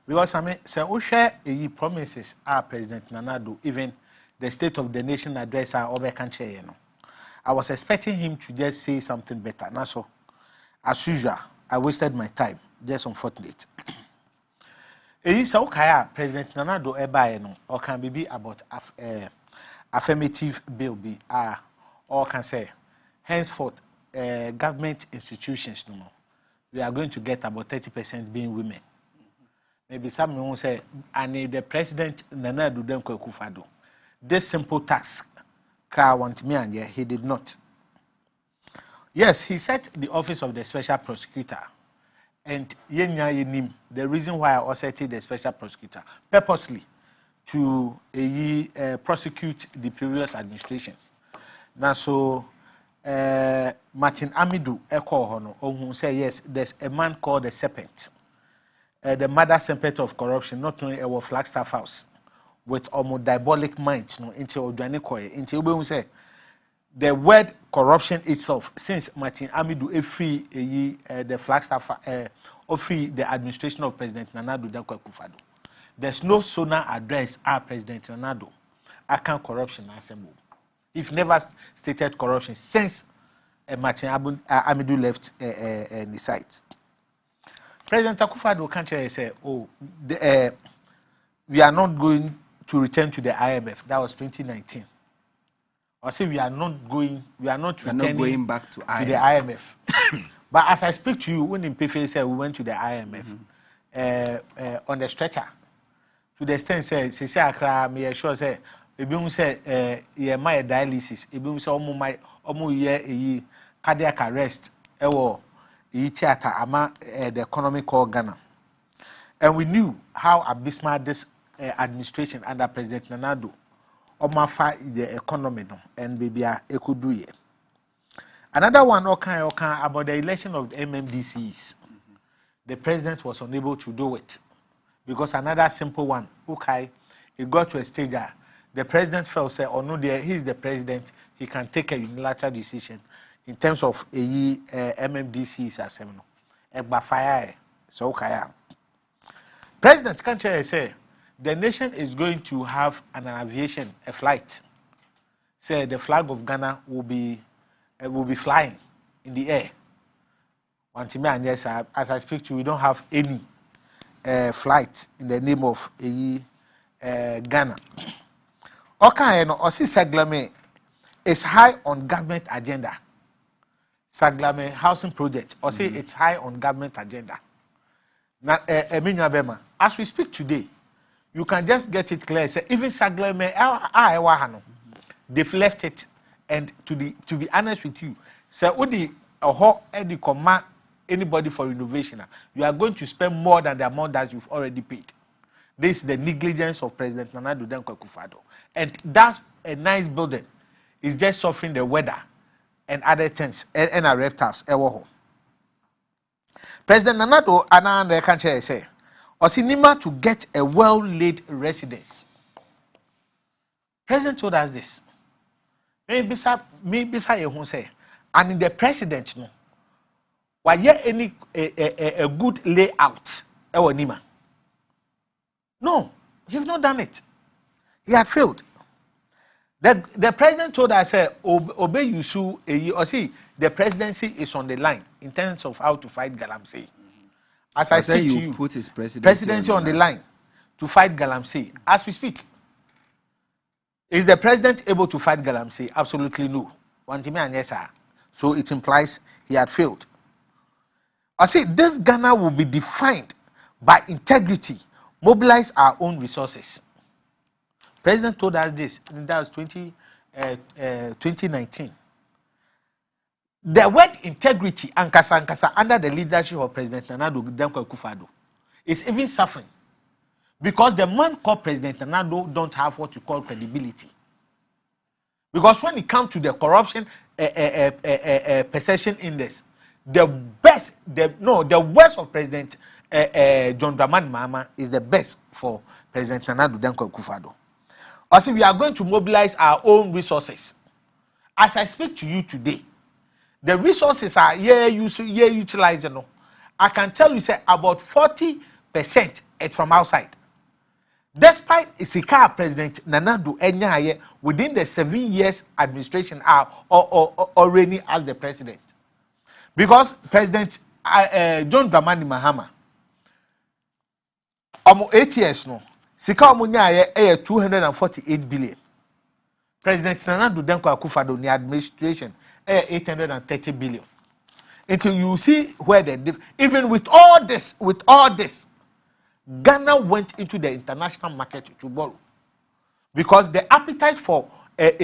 Because I mean, so we share promises our President Nanado, even the State of the Nation address our over country, you know. I was expecting him to just say something better. Now, so as usual, I wasted my time. Just unfortunate. It is okay, President Nanado eba, you know, or can be about affirmative bill be or can say henceforth government institutions no more. We are going to get about 30% being women. Maybe some will say, and the president Nana Dudenko Kufado. This simple task, Kra want me and yeah, he did not. Yes, he set the office of the special prosecutor. And the reason why I also set the special prosecutor purposely to prosecute the previous administration. Now, so Martin Amidu Eko Hono, who say yes, there's a man called the Serpent. The mother serpent of corruption, not only our Flagstaff House, with almost diabolic minds, no, into Ojanikoye, into we say the word corruption itself, since Martin Amidu free the Flagstaff free the administration of President Nanado Dankwa Akufo-Addo. There's no sooner address our President Nanado. I can't corruption assemble. If never stated corruption since Martin Amidu left the site. President Akufo-Addo can't say, oh, we are not going to return to the IMF. That was 2019. Or say we are not returning back to the IMF. But as I speak to you, when in PFA said we went to the IMF on the stretcher, to the extent say Accra, me sure say, ebi say my dialysis, ebi say omo ye cardiac arrest, theater ama the economy called Ghana. And we knew how abysmal this administration under President Nanado omafa the economy no, and baby could do it. Another one about the election of the MMDCs. The president was unable to do it because another simple one, okay, it got to a stage that the president felt say, oh no, he's the president, he can take a unilateral decision in terms of MMDCs as a fire. So okay. President Kanche say the nation is going to have an aviation, a flight. Say the flag of Ghana will be flying in the air. One thing, and yes, as I speak to you, we don't have any flight in the name of Ghana. Okay, no, Osi Saglame is high on government agenda. Saglame housing project, Osi it's high on government agenda. Now, as we speak today, you can just get it clear. Say even Saglame, they've left it, and to be honest with you, say Udi Edi command anybody for renovation, you are going to spend more than the amount that you've already paid. This is the negligence of President Nanado Dankwa Akufo-Addo. And that's a nice building. It's just suffering the weather and other things and our reptiles. President Nanado and the country say, Osinima to get a well-laid residence. President told us this. Maybe you won't say, and in the president, no, why yet any a good layout? No, he's not done it. He had failed. The president told us, obey you sue or see the presidency is on the line in terms of how to fight Galamsey. As I speak to you, put his presidency on the line to fight Galamsey. As we speak, is the president able to fight Galamsey? Absolutely no. So it implies he had failed. I say this Ghana will be defined by integrity, mobilize our own resources. President told us this, that was 2019. The word integrity, ankasa, under the leadership of President Nana Dankwa Akufo-Addo, is even suffering. Because the man called President Nana don't have what you call credibility. Because when it comes to the corruption perception index, the worst of President John Dramani Mahama is the best for President Nana Dankwa Akufo-Addo. Also, we are going to mobilize our own resources. As I speak to you today, the resources are utilized. I can tell you, say about 40% from outside. Despite Isika President Nanadu Enyaye within the 7 years administration are already as the president. Because President John Dramani Mahama, 8 years no, Sika Omunyaye 248 billion. President Nanadu Dankwa Akufo-Addo the administration 830 billion. Until you see where the even with all this, Ghana went into the international market to borrow because the appetite for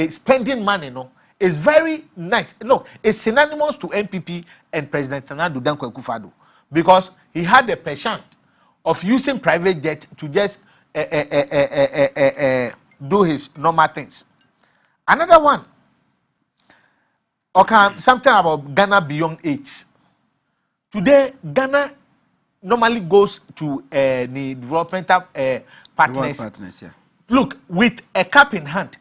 spending money is very nice. Look, it's synonymous to NPP and President Nanadu Dankwa Akufo-Addo because he had the passion of using private jet to just do his normal things. Another one, okay, something about Ghana beyond AIDS. Today, Ghana normally goes to the developmental partners. Look, with a cap in hand,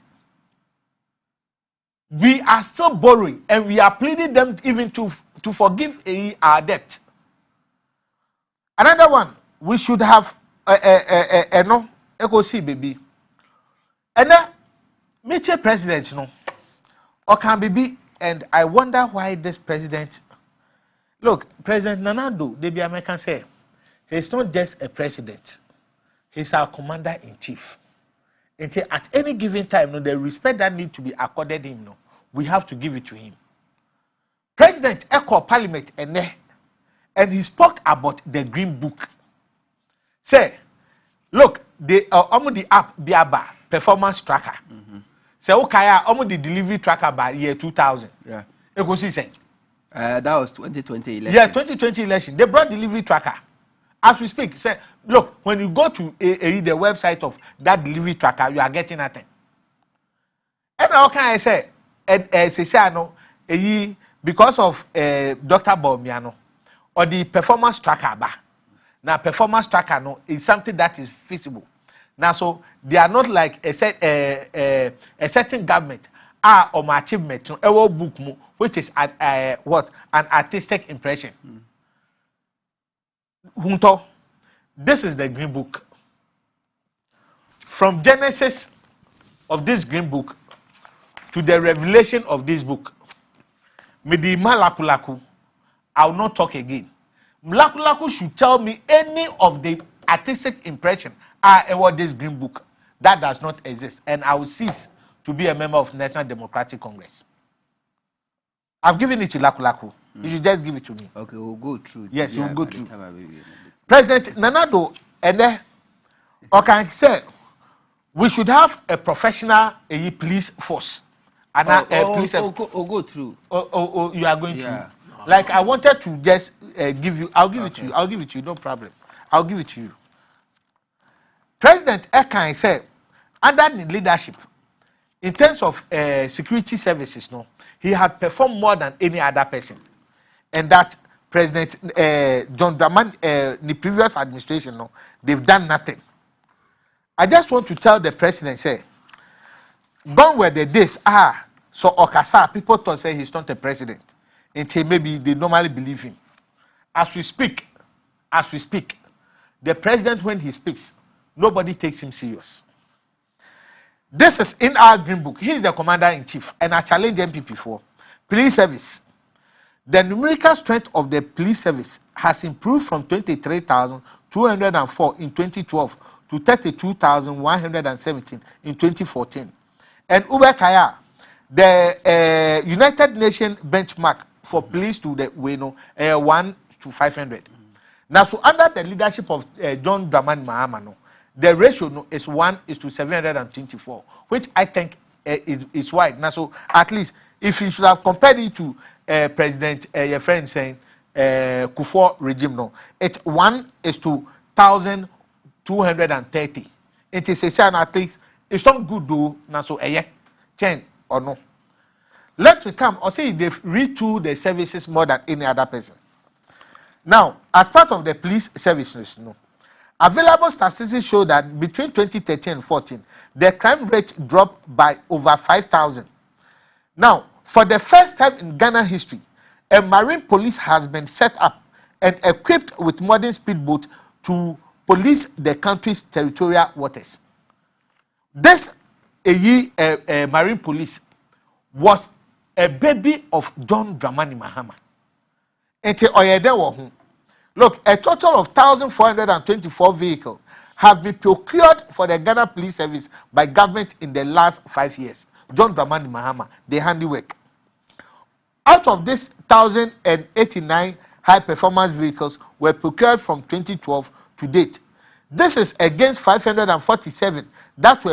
we are still borrowing and we are pleading them even to forgive our debt. Another one, we should have no echo see baby. And then meet president or can be, and I wonder why this president. Look, President Nanadu, the American say, he's not just a president, he's our commander-in-chief. And at any given time, the respect that needs to be accorded him, we have to give it to him. President echo Parliament and he spoke about the Green Book. Say, look, the app Biaba performance tracker. Say, okay, the delivery tracker by year 2000. Yeah. That was 2020 election. Yeah, 2020 election. They brought delivery tracker. As we speak, say, look, when you go to the website of that delivery tracker, you are getting nothing. And how can I say, because of Dr. Bawumia or the performance tracker now performance tracker is something that is feasible. Now, so they are not like a certain government or my achievement book which is what an artistic impression. Huntor, this is the Green Book. From Genesis of this Green Book to the revelation of this book, Midi Malakulaku, I will not talk again. Malakulaku should tell me any of the artistic impression about this Green Book that does not exist, and I will cease to be a member of National Democratic Congress. I've given it to Lakulaku. You should just give it to me. Okay, we'll go through. Yes, we'll go through. President Nanadu, and then, okay, say we should have a professional police force. And police. Go through. You are going to. Like I wanted to just give you. I'll give it to you. I'll give it to you. No problem. I'll give it to you. President Ekan said, under the leadership, in terms of security services, he had performed more than any other person. And that President John Dramani, the previous administration, they've done nothing. I just want to tell the president, say, gone were the days, so Okasa, people thought say he's not a president. Until maybe they normally believe him. As we speak, the president, when he speaks, nobody takes him serious. This is in our green book. He is the commander-in-chief, and I challenge MPP for police service. The numerical strength of the police service has improved from 23,204 in 2012 to 32,117 in 2014. And Uber Kaya, the United Nations benchmark for police to the 1 to 500. Now, so under the leadership of John Dramani Mahama, the ratio is 1:724, which I think is wide. Now, so at least if you should have compared it to President your friend saying Kufuor regime, it's 1:1,230. It is a sign at least it's not good though. Now, so 10 or no. Let me come or say they've retooled the services more than any other person. Now, as part of the police services, available statistics show that between 2013 and 2014, the crime rate dropped by over 5,000. Now, for the first time in Ghana history, a marine police has been set up and equipped with modern speedboats to police the country's territorial waters. This marine police was a baby of John Dramani Mahama. Look, a total of 1,424 vehicles have been procured for the Ghana Police Service by government in the last 5 years. John Dramani Mahama, the handiwork. Out of this, 1,089 high-performance vehicles were procured from 2012 to date. This is against 547 that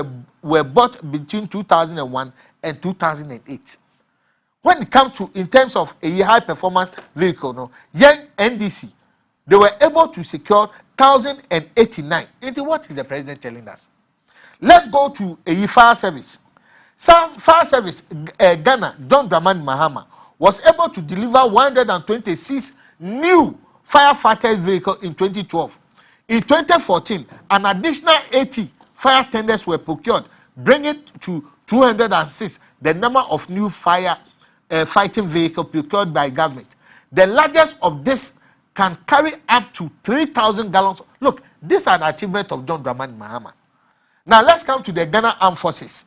were bought between 2001 and 2008. When it comes to, in terms of a high-performance vehicle, young NDC, they were able to secure 1,089. What is the president telling us? Let's go to a fire service. Fire service, Ghana, John Dramani Mahama, was able to deliver 126 new firefighter vehicles in 2012. In 2014, an additional 80 fire tenders were procured, bringing it to 206 the number of new fire fighting vehicles procured by government. The largest of this can carry up to 3,000 gallons. Look, this is an achievement of John Dramani Mahama. Now let's come to the Ghana Armed Forces.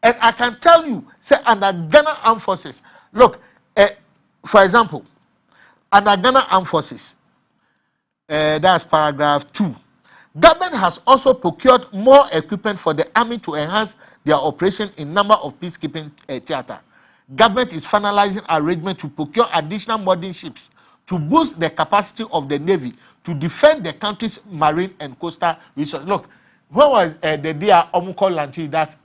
And I can tell you, say under Ghana Armed Forces, look, for example, under Ghana Armed Forces, that's paragraph 2. Government has also procured more equipment for the army to enhance their operation in number of peacekeeping theater. Government is finalizing arrangement to procure additional modern ships to boost the capacity of the Navy to defend the country's marine and coastal resources. Look, when was the day Omukol launching that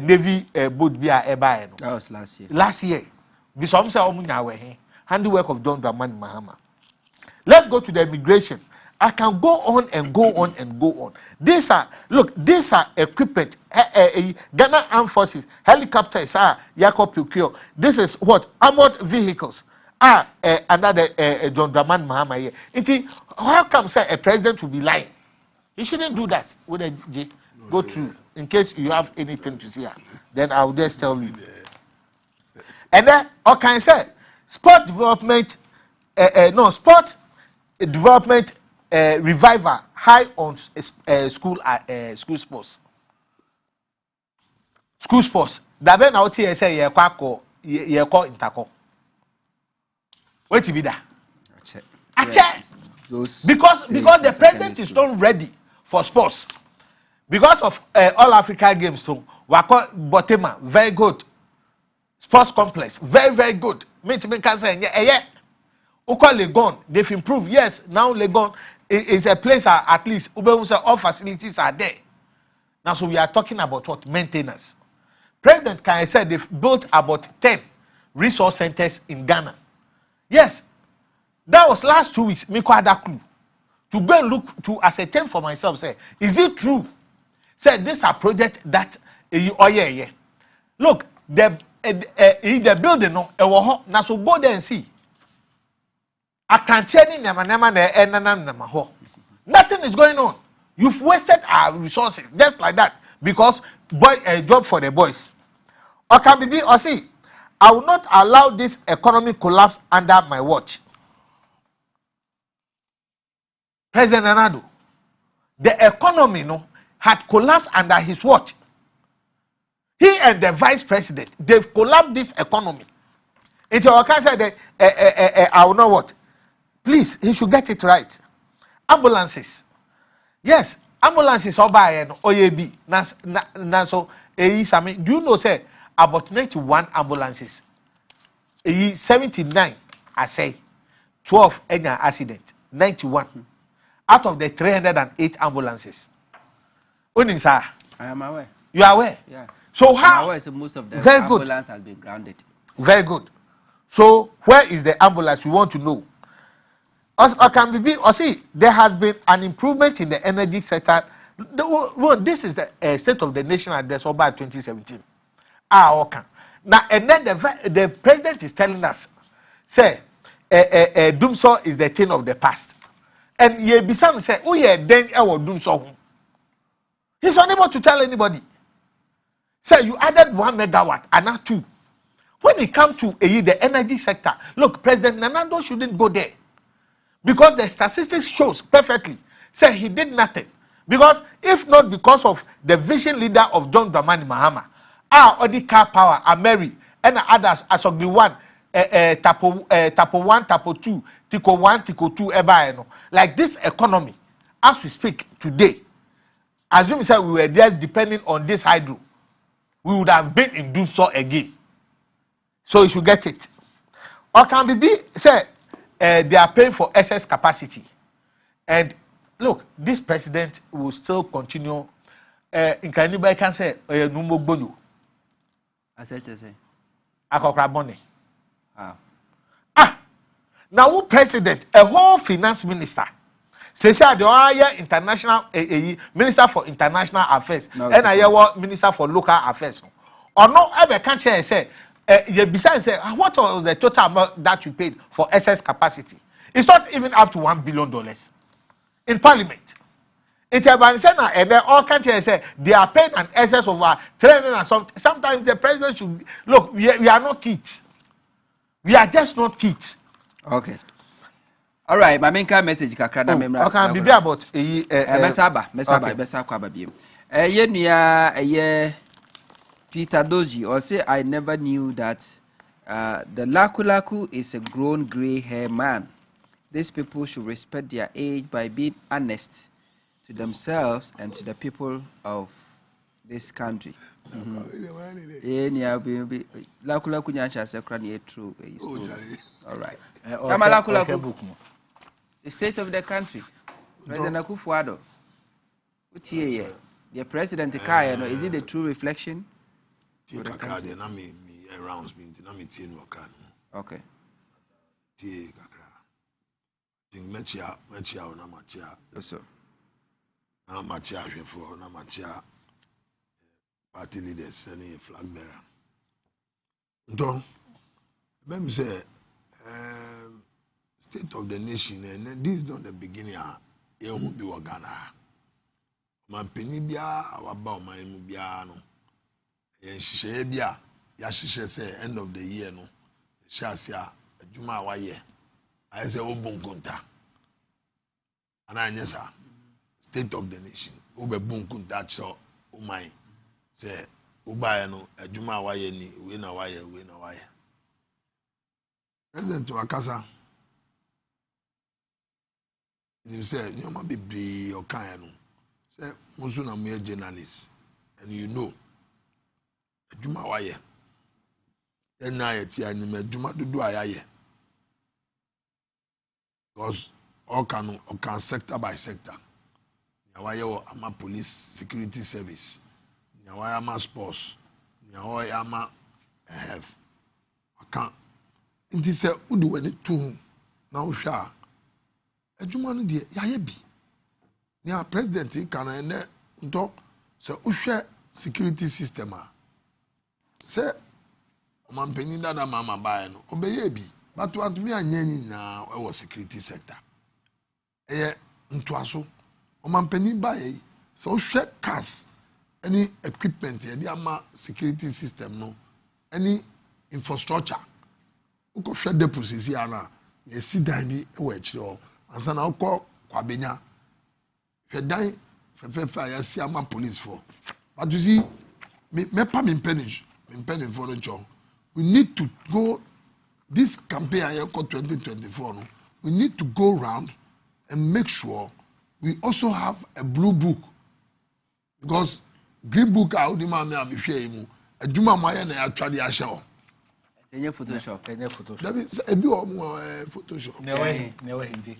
Navy boat be a buy? That was last year. Last year. Because say handiwork of John Dramani Mahama. Let's go to the immigration. I can go on and go on and go on. These are equipment. Ghana Armed Forces, helicopters are Yakob procure. This is what? Armored vehicles are under the John Dramani Mahama here. How come say a president will be lying? He shouldn't do that. With a J, go through in case you have anything to say. Then I will just tell you. And then, okay, I say sport development. Sport development revival high on school sports. School sports. That ben out here say ye call interco. Wait to be that. Because the president is not ready for sports. Because of all Africa games too. Wako Botema, very good. Sports complex, very, very good. Me can say yeah. Uko Legon, they've improved. Yes, now Legon is a place at least all facilities are there. Now, so we are talking about what? Maintenance. President Kanye said they've built about 10 resource centers in Ghana. Yes, that was last 2 weeks. Me had a clue to go and look to ascertain for myself. Say, is it true? Say this a project that yeah. Look, the building now so go there and see. I can't tell you nothing is going on. You've wasted our resources just like that because job for the boys. Or can be or see, I will not allow this economic collapse under my watch. President Nana Addo, the economy had collapsed under his watch. He and the vice president, they've collapsed this economy. It's our cancer that I will know what. Please, he should get it right. Ambulances. Yes, ambulances all by OAB. So, do you know, say, about 91 ambulances? 79, I say, 12 any accident, 91 out of the 308 ambulances. I am aware. You are aware? Yeah. So how? I'm aware, so most of the ambulance has been grounded. Very good. So where is the ambulance? We want to know. There has been an improvement in the energy sector. This is the State of the Nation address over 2017. Now, and then the president is telling us, say, Doomsaw is the thing of the past. And Yebisam say, oh yeah, then I will Doomsaw. He's unable to tell anybody. Say, you added 1 megawatt and not 2. When it comes to the energy sector, look, President Nana Addo shouldn't go there. Because the statistics shows perfectly. Say he did nothing. Because if not because of the vision leader of John Dramani Mahama, Odi Car Power, Ameri, and others as of the one, Tapo 1, Tapo 2, Tico 1, Tico 2, Eba, like this economy, as we speak today, assume say we were there depending on this hydro, we would have been in doom so again. So you should get it. Or can be say they are paying for excess capacity. And look, this president will still continue. In anybody can say no more bonus. As I say, Akokra money. Now who president, a whole finance minister, says the international minister for international affairs, and I minister for local affairs. Or no, ever can't say. Besides, say what was the total amount that you paid for excess capacity? It's not even up to $1 billion in Parliament. It's about and then all countries say they are paying an excess of 300 and something. Sometimes the president should look. We are not kids. We are just not kids. Okay. All right. My main message kakra na memra. Okay, be about mesaba biem. Ye Peter Doji or say I never knew that the Laku is a grown gray hair man. These people should respect their age by being honest to themselves and to the people of this country. Laku nyansha se kra na true. All right. The state of the country. President Akufo-Addo. The president is it the true reflection? Okay. Party leaders and flag bearer. Don't let me say state of the nation, and this is not the beginning. It won't be Ghana. Man penny bia about my mubiano. And she bia yashisha say end of the year no. Shasia Juma waye. I say Obunkunta. And I yes state of the nation. Ube bunkunta cho umai. Say Ubaya no Juma waye ni wina waye. President Wakasa. And you say you might be brave or kind. Say Musuna mere journalist, and you know Juma waye. And now it's here and Juma to do ayaye. Because all can sector by sector. Nyawaye ama police security service. Nyawaye ama sports. Nyawaye ama health. I can't. It is a udu when it too now sha. Ejuma no de yaye bi. Nya president kan ene nto se uhwe security system a. Se omanpanyin dada mama bae no obeye bi. But want me anyanyi na e security sector. Eye ntoaso omanpanyin bae se uhwe cars any equipment, any security system, no, any infrastructure. Uko share deposits here na. You see that be aware. And so now call Kwabenya. She die for you see ama police for. But you see, me penny for the job. We need to go this campaign I call 2024. No, we need to go round and make sure we also have a blue book because green book out the man me share him. A juma maya na actually a show. Any Photoshop. That is a bit of Photoshop. Never hindi.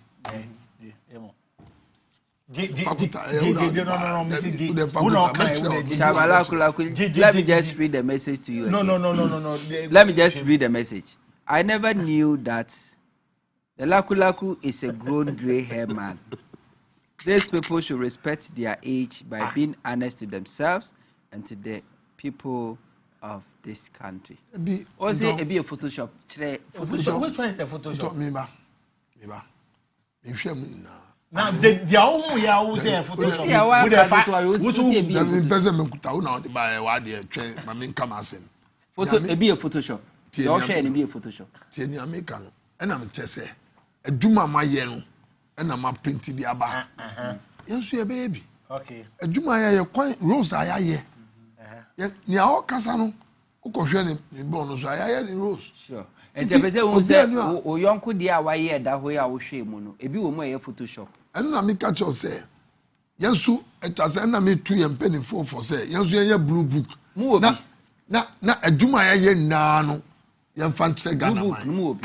Let me just read the message to you. No. Let me just read the message. I never knew that the Lakulaku is a grown gray-haired man. These people should respect their age by being honest to themselves and to the people of this country. Or say it be a Photoshop. Photoshop. Which one is the Photoshop? Me ba. Now the own ya who say Photoshop. Photo it be a Photoshop. You share it be a Photoshop. Tie ni America no. E na me chese. Adwuma ma ye no. E na ma print di aba. Yensu ye baby. Okay. Adwuma ya ye kwan rose aya ye. Ni a o kasa no. Ukohwe ni bon no so aya ni rose. Sure. And the person who say o yonko dia wa ye da ho ya wo hwe mu no. Ebi wo mu ye Photoshop. And na me catch us say. Yensu etase na me tu ye mpeni for say. Yensu ye blue book. Na adwuma ya ye na no. Ye mfantre Ghana man.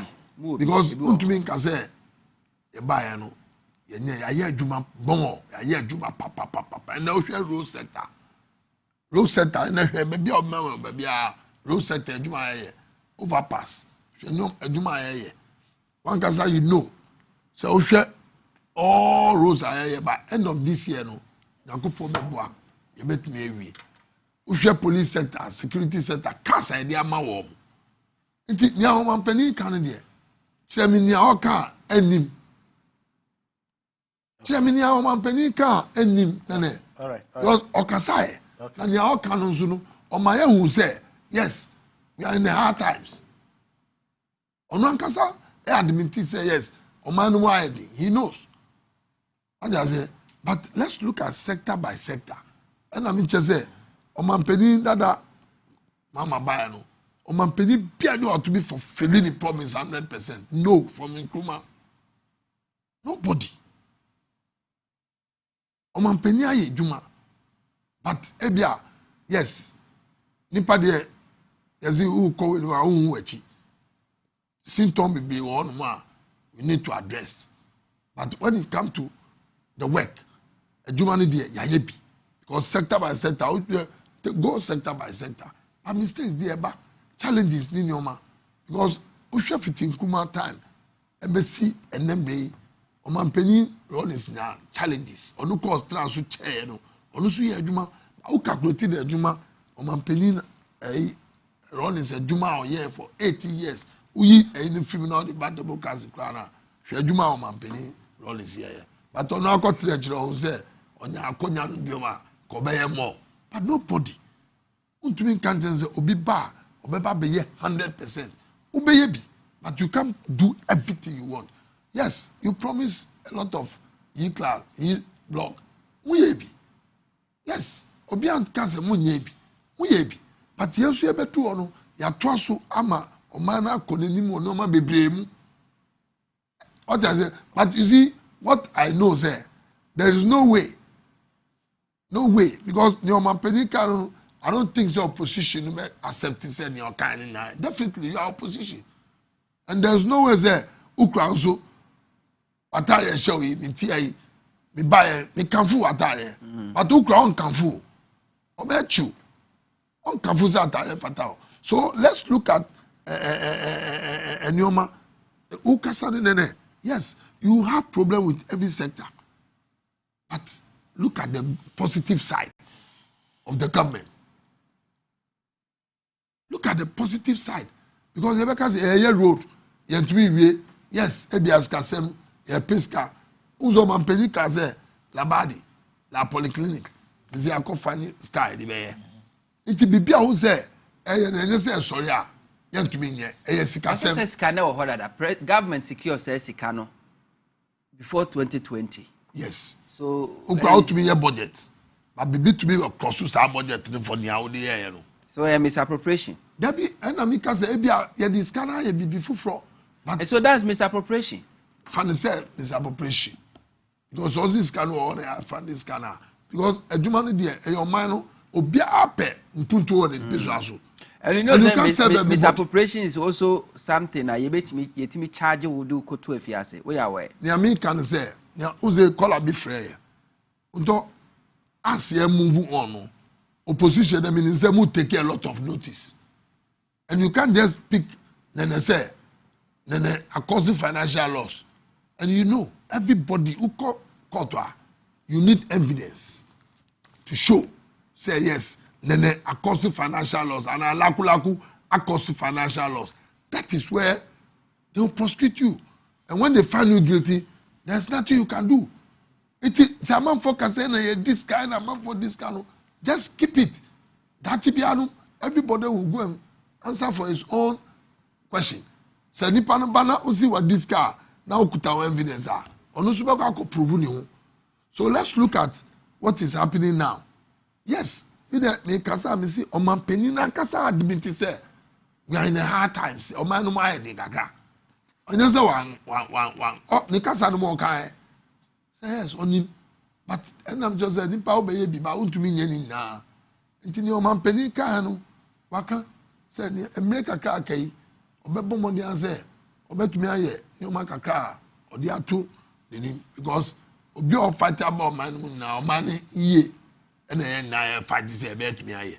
Because untumi nka say e ba ya no. Ye nya ya adwuma bon. Ya adwuma papa. And na o hwe road sector. Road sector na hwe be o ma be a road sector adwuma ya overpass. Hwe no adwuma ya one kasa you know. So o hwe all roads are by end of this year no. Yakufo beboa. Ye betumi ewie. O hwe police sector, security sector, cars idea ma wo. Nti nia ho mampani kan de. Kire mi nia o ka anim. Kire mi nia ho mampani ka anim nene. All right. Because okasa na nia o ka no nso no, o ma ye hu say, yes, we are in the hard times. Ono ankasa e admit say yes, o man no ID, he knows. And I say, but let's look at sector by sector. And I mean just say, o mampani dada mama buy no. O mampani bia no ought to be fulfilling the promise 100%. No, from Nkrumah. Nobody. O mampani aye juma. But ebia, yes. Nipa de yesi who ko we no hu echi. Symptom be one more we need to address. But when it comes to the work, a juma ni ya yebi. Because sector by sector, go sector by sector. But mistakes there, but challenges ni nyoma. Because we should fit in Nkrumah time. Embassy and then o mampani rollins na challenges. Onu cause transfer chair no. Onu su ye juma. O calculate the juma. O mampani rollins a juma or year for 80 years. Uyi any criminal the bad democracy crana. She juma o mampani rollins here. But on our country, on say on your conyan bioma, Kobe more. But nobody. Untumi can't say obi ba, obeba be 100%. Ubeyebi, but you can't do everything you want. Yes, you promise a lot of class, blog. Uyebi. Yes, obi can't say munyebi. Uyebi. But yes, you betu ono ya twaso ama omana konenimu onoma bebremu. What I say, but you see. What I know, sir, there is no way, because your mampeni I don't think your opposition accept it in your kind. Definitely, your opposition, and there is no way, sir. Ukranso, atare show me TI, me buy me kanfu atare, but Ukran kanfu, obechu, on kanfu atare fatao. So let's look at Nyoma, ukasane nene. Yes. You have problem with every sector. But look at the positive side of the government. Look at the positive side. Because the because a road, yes, Ebias Kasem, a Pesca, Uzo Mampeni Kaze, La Badi, La Polyclinic. This is a funny sky. It be be who say, sorry, young to me, says Cano or that government secure says Sicano before 2020. Yes. So, who crowd to be a budget, but be to be a cross our budget for the hour. So, a misappropriation. There be an amica say, yeah, this can be before. But so that's misappropriation. Funny say misappropriation. Because all this can or find this canal. Because a German dear, a your man will be up there to the and you know that misappropriation is also something I bet me charge will do to a fiase. We are aware. The American can say, now who's a color be free. Until as you move on, opposition, I mean, they will take a lot of notice. And you can't just pick, then say, then causing financial loss. And you know, everybody who caught you need evidence to show. Say yes, then causing financial loss, and laku causing financial loss. That is where they will prosecute you. And when they find you guilty, there's nothing you can do. It is a man for this kind, a man for this kind. Just keep it. That everybody will go and answer for his own question. Say ni bana usi what this car now put our evidence are. So let's look at what is happening now. Yes, me kasa me see oman penina kasa admit say we are in a hard times. Oman no mai de gaga. Onye say one. Oh, ni kasa no mo kai. Say yes, oni. But and I'm just saying nipa obeye bi ba untumi nya ni na. Nti ni oman penina ka no waka say ni emre kakra kai. Obebo mo dey say obetumi aye ni oman kakra odi ato denim because obi o fight about man na oman iye and na fight say betumi aye.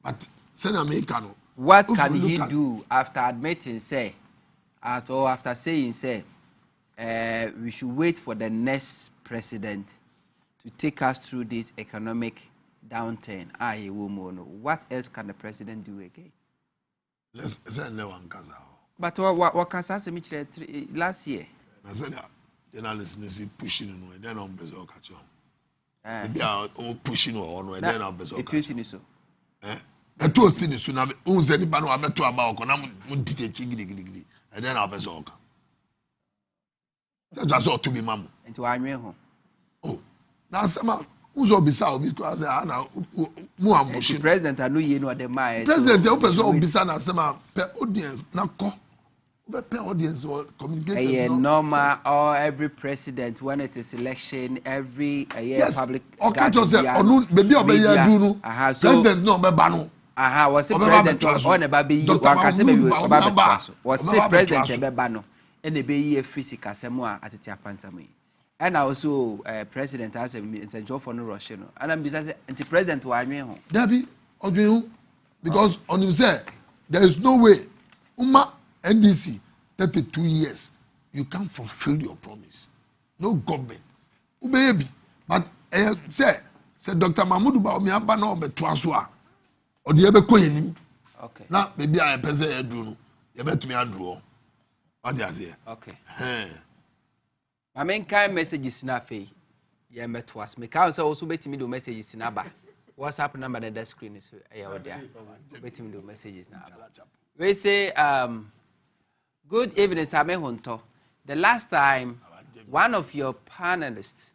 But say na me can. What can he do after admitting say after saying say we should wait for the next president to take us through this economic downturn? What else can the president do again? Let's say no one kasa. But what kasa say me last year? I said that journalists is pushing no and then on bezo catch on. Maybe are pushing on and then on bezo catch. It so. Eto si ni so na unze ni ba no abeto aba okona mu dite chigidi and then on bezo catch. That's all to be mamu. Into anwe ho. Oh. Na sama unzo obisa obi ko say na mu amushin. President anu ye no de mai. President you person obisa na sama pe audience na ko. Pe audience or communicators no. Normal or every president when it is election every yes. Public okay just say onu baby obeya do no. President no be ba no. Was the president on eba be yi wakase be ba so. Was the president be ba no. And the be physical asemo a atete apansam yi. And also president has a job for no Russia no. And I'm say anti president wa anwe ho. Dabi odwen ho because on him say there is no way NDC 32 years you can't fulfill your promise. No government. Ubeyebi but say Dr. Mahmoud ba omi aba na obeto aso a odi ebe koyenim. Okay. Na baby a pese edu no ye betumi adro. What do you say? Okay. My main kind messages na fe. Yeah, met was. Me can also betimi do messages na ba. WhatsApp number on the screen is there. Betimi do messages na ba. We say good evening, Same Huntor. The last time one of your panelists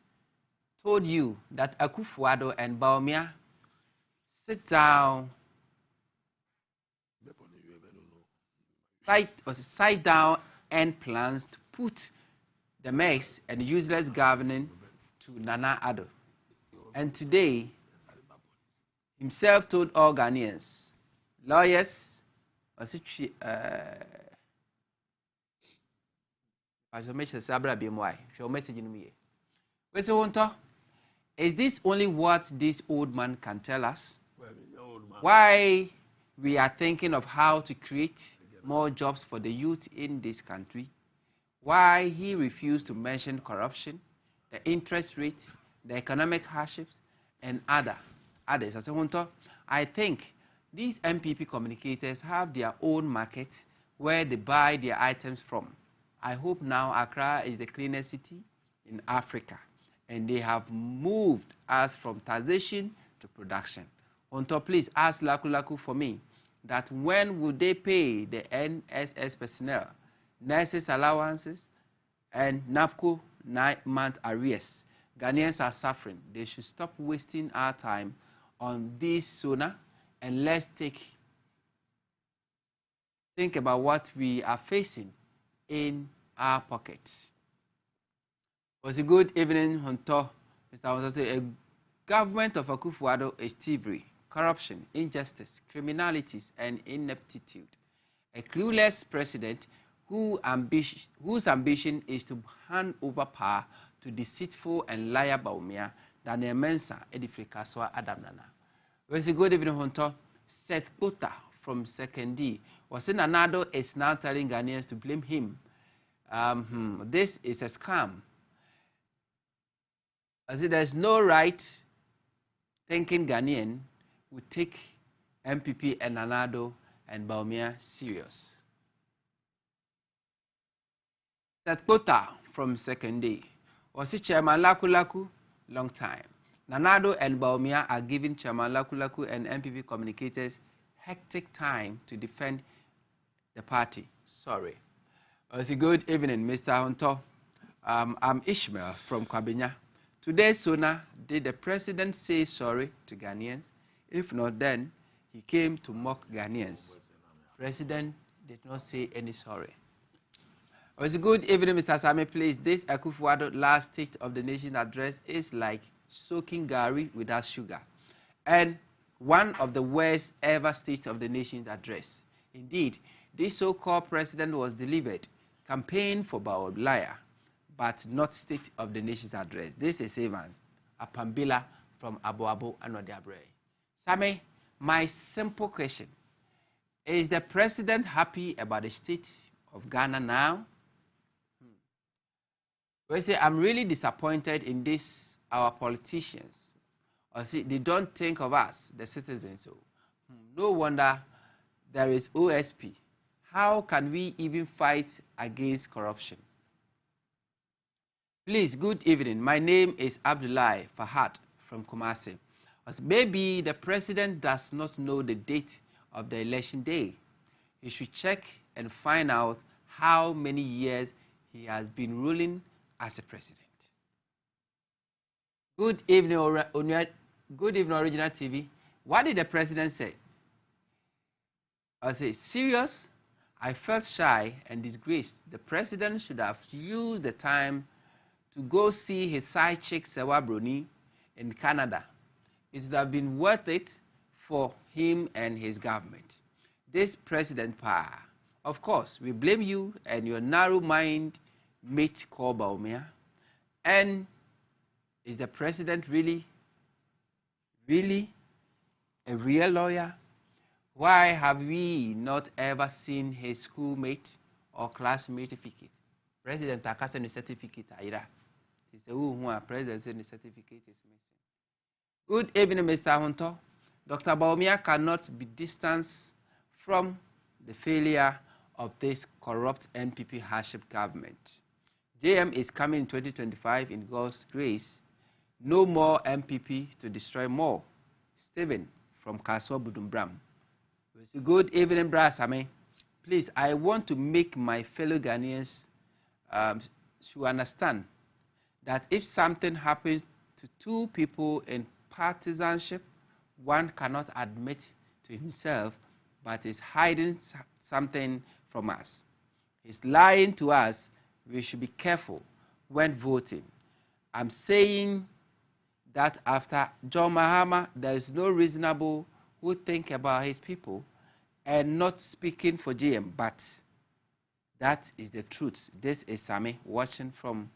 told you that Akufo-Addo and Bawumia sit down, side down and plans to put the mess and useless governing to Nana Addo. And today, himself told all Ghanaians, lawyers, is this only what this old man can tell us? Why we are thinking of how to create more jobs for the youth in this country? Why he refused to mention corruption, the interest rates, the economic hardships, and others. I think these MPP communicators have their own market where they buy their items from. I hope now Accra is the cleanest city in Africa. and they have moved us from taxation to production. Huntor, please ask Laku Laku for me that when will they pay the NSS personnel, nurses allowances, and NAPCO 9-month arrears? Ghanaians are suffering. They should stop wasting our time on this sooner, and let's think about what we are facing in our pockets. It was a good evening, Huntor. Mr. Huntor said, a government of Akufo-Addo is thievery, corruption, injustice, criminalities, and ineptitude. A clueless president whose ambition is to hand over power to deceitful and liar Bawumia than a Mensa Edifri Kaswa Adam Nana. It was a good evening, Huntor. Seth Pota from 2nd was in Nana Addo is now telling Ghanaians to blame him. This is a scam. I said there's no right thinking Ghanaian would take MPP and Nana Addo and Bawumia serious. Seth Pota from 2nd was the Chairman Laku Laku long time. Nana Addo and Bawumia are giving Chairman Laku Laku and MPP communicators hectic time to defend the party. Sorry. It was a good evening, Mr. Huntor. I'm Ishmael from Kwabenya. Today, sooner did the president say sorry to Ghanaians? If not, then he came to mock Ghanaians. President did not say any sorry. It was a good evening, Mr. Sami. Please, this Akufo-Addo last State of the Nation address is like soaking gari without sugar, and one of the worst ever State of the Nation address. Indeed, this so-called president was delivered campaign for Bawumia, but not State of the Nation's address. This is Evan Apambila from Aboabo and Odiabre. Sami, my simple question, is the president happy about the state of Ghana now? We say, I'm really disappointed in this, our politicians. Or see, they don't think of us, the citizens. So, no wonder there is OSP. How can we even fight against corruption? Please, good evening. My name is Abdullahi Fahad from Kumasi. Maybe the president does not know the date of the election day. He should check and find out how many years he has been ruling as a president. Good evening, Original TV. What did the president say? I say, serious? I felt shy and disgraced. The president should have used the time to go see his side chick, Sewa Bruni, in Canada. It would have been worth it for him and his government. This president power. Of course, we blame you and your narrow mind mate called Bawumia. And is the president really a real lawyer? Why have we not ever seen his schoolmate or classmate certificate? President Takasa no certificate either. He said, "Oh, president said the certificate is missing." Good evening, Mr. Huntor. Dr. Bawumia cannot be distanced from the failure of this corrupt NPP hardship government. JM is coming in 2025 in God's grace. No more MPP to destroy more. Stephen from Kaswa Budumbram. Good evening, Brasame. Please, I want to make my fellow Ghanaians to understand that if something happens to two people in partisanship, one cannot admit to himself, but is hiding something from us. He's lying to us. We should be careful when voting. I'm saying that after John Mahama, there is no reasonable who think about his people and not speaking for GM, but that is the truth. This is Sami watching from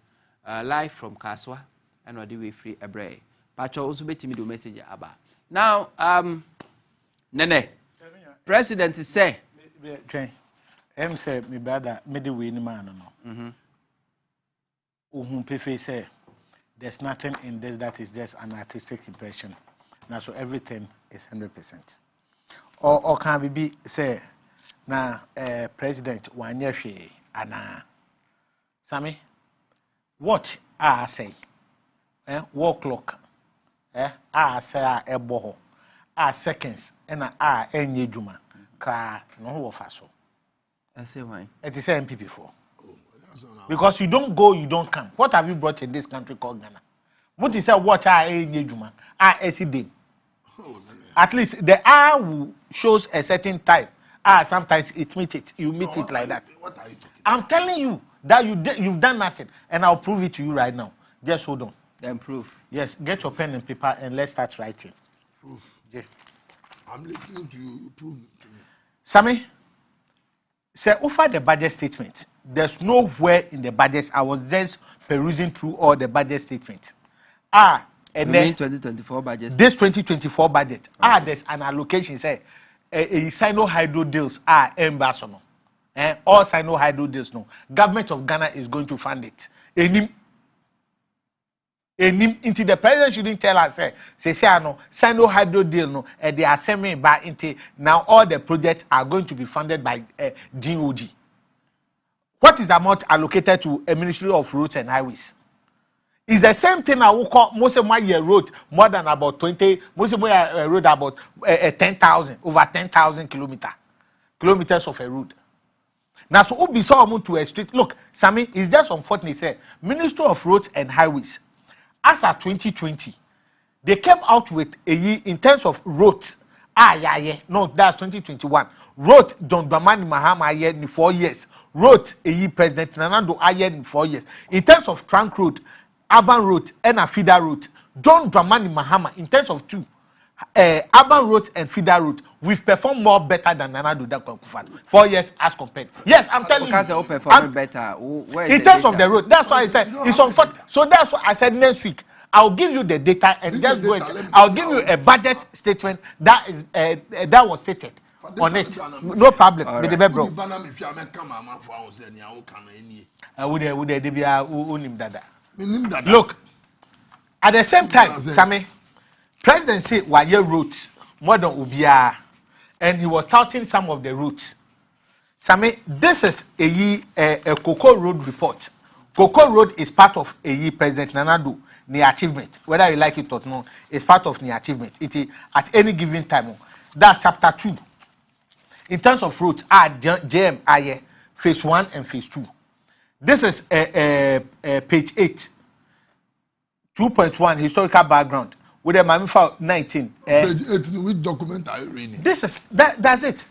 live from Kaswa and Odiwe Free Ebre. Pacho also bet me do message about. Now, Nene, President say, say, my brother, me the way man no. Say, there's nothing in this that is just an artistic impression. Now, so everything is 100%. Or can we be say, now, President one year she Anna Sammy, what I say, wall clock say ebo ho seconds na enye dwuma kra no ho fa so I say why it is MPP for because you don't go you don't come. What have you brought in this country called Ghana? What is watch enye dwuma esi at least the hour shows a certain time. Sometimes it meet it. You meet it like that. What are you talking? I'm telling you that you've done nothing, and I'll prove it to you right now. Just hold on. Then proof. Yes, get your pen and paper and let's start writing. Proof. Yeah. I'm listening to you. Prove to me. Sammy, say over the budget statement. There's nowhere in the budget. I was just perusing through all the budget statements. And then 2024 budget. This 2024 budget. Okay. There's an allocation. Say a sino hydro deals embarrassing. All sino hydro deals no. Government of Ghana is going to fund it. Into the president shouldn't tell us say no sino hydro deal no they are sending back into now all the projects are going to be funded by DOD. What is the amount allocated to a Ministry of Roads and Highways? It's the same thing I will call most of my year road more than about 20, most of my road about 10,000, over 10,000 kilometers of a road. Now, so we saw to a street. Look, Sammy, it's just unfortunate. Say, Ministry of Roads and Highways, as of 2020, they came out with a year in terms of roads. No, that's 2021. Road John Dramani Mahama in 4 years. Road a year President Nanando in 4 years. In terms of trunk road, urban road and a feeder road, John Dramani Mahama in terms of two, urban road and feeder road, we've performed more better than Nanado Dankwa 4 years as compared. Yes, I'm telling you. Because performing better. In terms of the road, that's why I said it's on foot. So that's why I said next week I'll give you the data and just go. I'll give you a budget statement that is that was stated on it. No problem. Right. Look, at the same time, Sammy, President said wire routes more than Ubia, and he was touting some of the routes. Sammy, this is a Cocoa Road report. Cocoa Road is part of President Nanado the achievement. Whether you like it or not, it's part of the achievement. It is at any given time. That's chapter 2. In terms of routes, JM phase 1 and phase 2. This is page 8. 2.1 historical background with a Mamifal 19. Page 8, which document are you reading? This is that's it.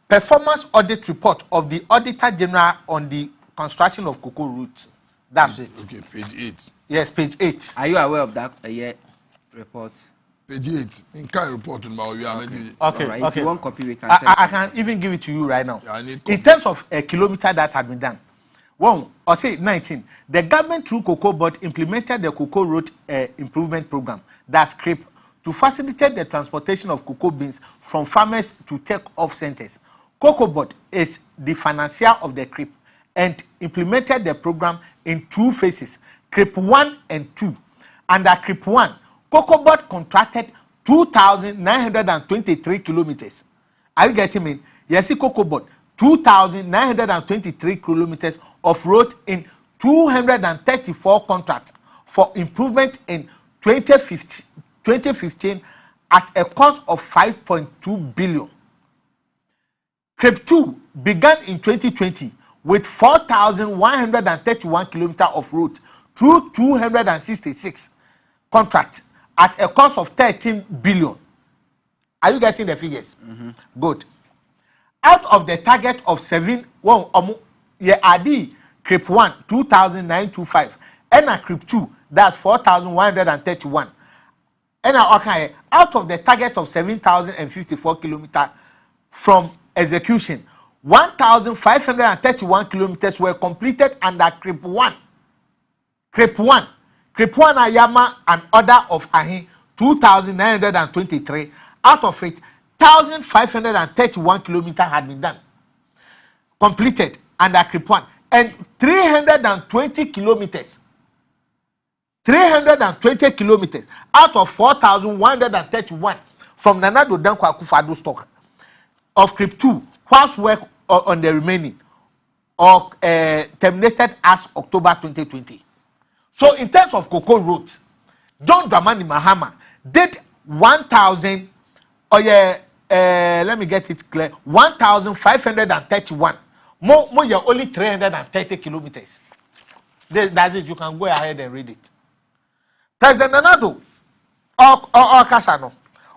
Performance audit report of the Auditor General on the construction of Cocoa routes. That's it. Okay, page 8. Yes, page 8. Are you aware of that report? Page 8. In kind report about you are okay. Right. If you want copy, we can send I can even give it to you right now. Yeah, I need in terms of a kilometer that had been done. 1 or say 19. The government through Cocoa Board implemented the Cocoa Road Improvement Program, that's CRIP, to facilitate the transportation of cocoa beans from farmers to take-off centers. Cocoa Board is the financier of the CRIP and implemented the program in 2 phases, CRIP 1 and 2. Under CRIP 1, Cocoa Board contracted 2,923 kilometers. Are you getting me? Yes, Cocoa Board, 2,923 kilometers of road in 234 contracts for improvement in 2015 at a cost of 5.2 billion. CRIP 2 began in 2020 with 4,131 kilometers of road through 266 contracts at a cost of 13 billion. Are you getting the figures? Mm-hmm. Good. Out of the target of 7, CRIP 1, 2,925, and a CRIP 2, that's 4,131. And out of the target of 7,054 kilometers from execution, 1,531 kilometers were completed under CRIP 1. CRIP 1. CRIP 1 Ayama an order of 2,923. Out of it, 1,531 kilometers had been done. Completed under CRIP 1. And 320 kilometers. 320 kilometers out of 4,131 from Nanado Dankwa Akufo-Addo stock of CRIP 2, whilst work on the remaining or terminated as October 2020. So in terms of cocoa root, John Dramani Mahama did 1,000. Oh yeah, let me get it clear. 1,531. More you're only 330 kilometers. That's it. You can go ahead and read it. President Nanado or Kasano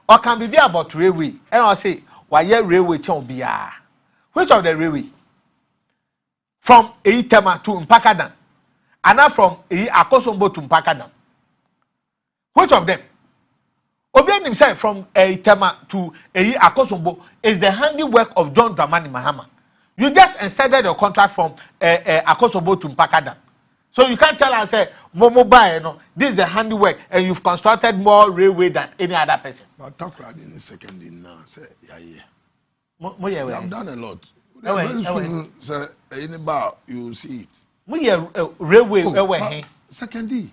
or can be about railway. And I'll say, why railway chambia? Which of the railway? From Eitema to Mpakadan, and not from Akosombo to Mpakadan. Which of them? Obian himself from Eitema to Akosombo is the handiwork of John Dramani Mahama. You just extended your contract from Akosombo to Mpakadan. So you can't tell us, say, Momo, this is the handiwork, and you've constructed more railway than any other person. But talk right in a second in now, say, yeah. You have done a lot. Very soon, say, in about you will see it. We are railway. Secondly,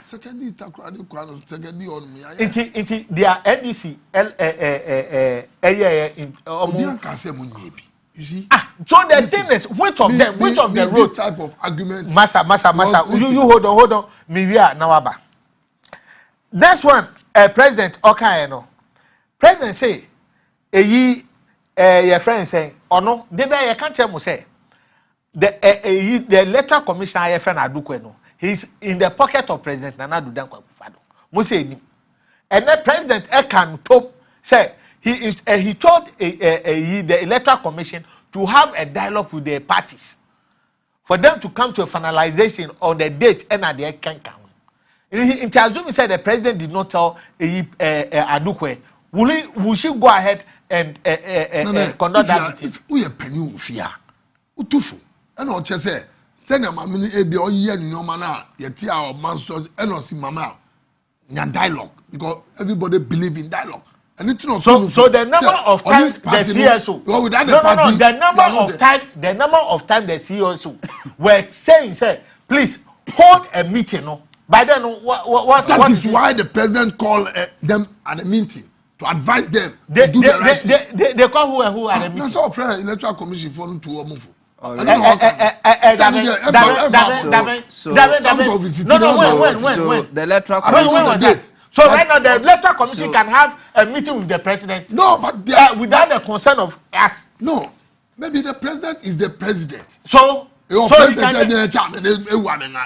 secondly, talk right in secondly on me. It they are NDC, you see? So the thing is, which of them, which of the road? This type of argument. Massa. You hold on. Mivia Nawaba. Next one, President Okaeno. President say, your friend saying, oh no, they can't tell me say, the electoral commissioner, your friend Adukweno, he's in the pocket of President Nana Addo Dankwa Akufo-Addo. Mose and then President Ekan Top say, he told the electoral commission to have a dialogue with the parties for them to come to a finalization on the date and at the can count. In Tazumi said the president did not tell Adukwe. Will she go ahead and conduct that meeting? If we are penny fear, utufu, and not just say, send a mammy a be all year no manner, yet our master and not see mama. Dialogue, because everybody believe in dialogue. And it's not so the number of times the CSO the number of times the CSO were saying, say, please hold a meeting. No, by then what is why the president called them at a meeting to advise them to do the right thing. They call who at a meeting. That's our friend electoral commission for them to move. So the electoral commission. So right now the electoral commission can have a meeting with the president. No, but without the consent of us. No, maybe the president is the president. So he can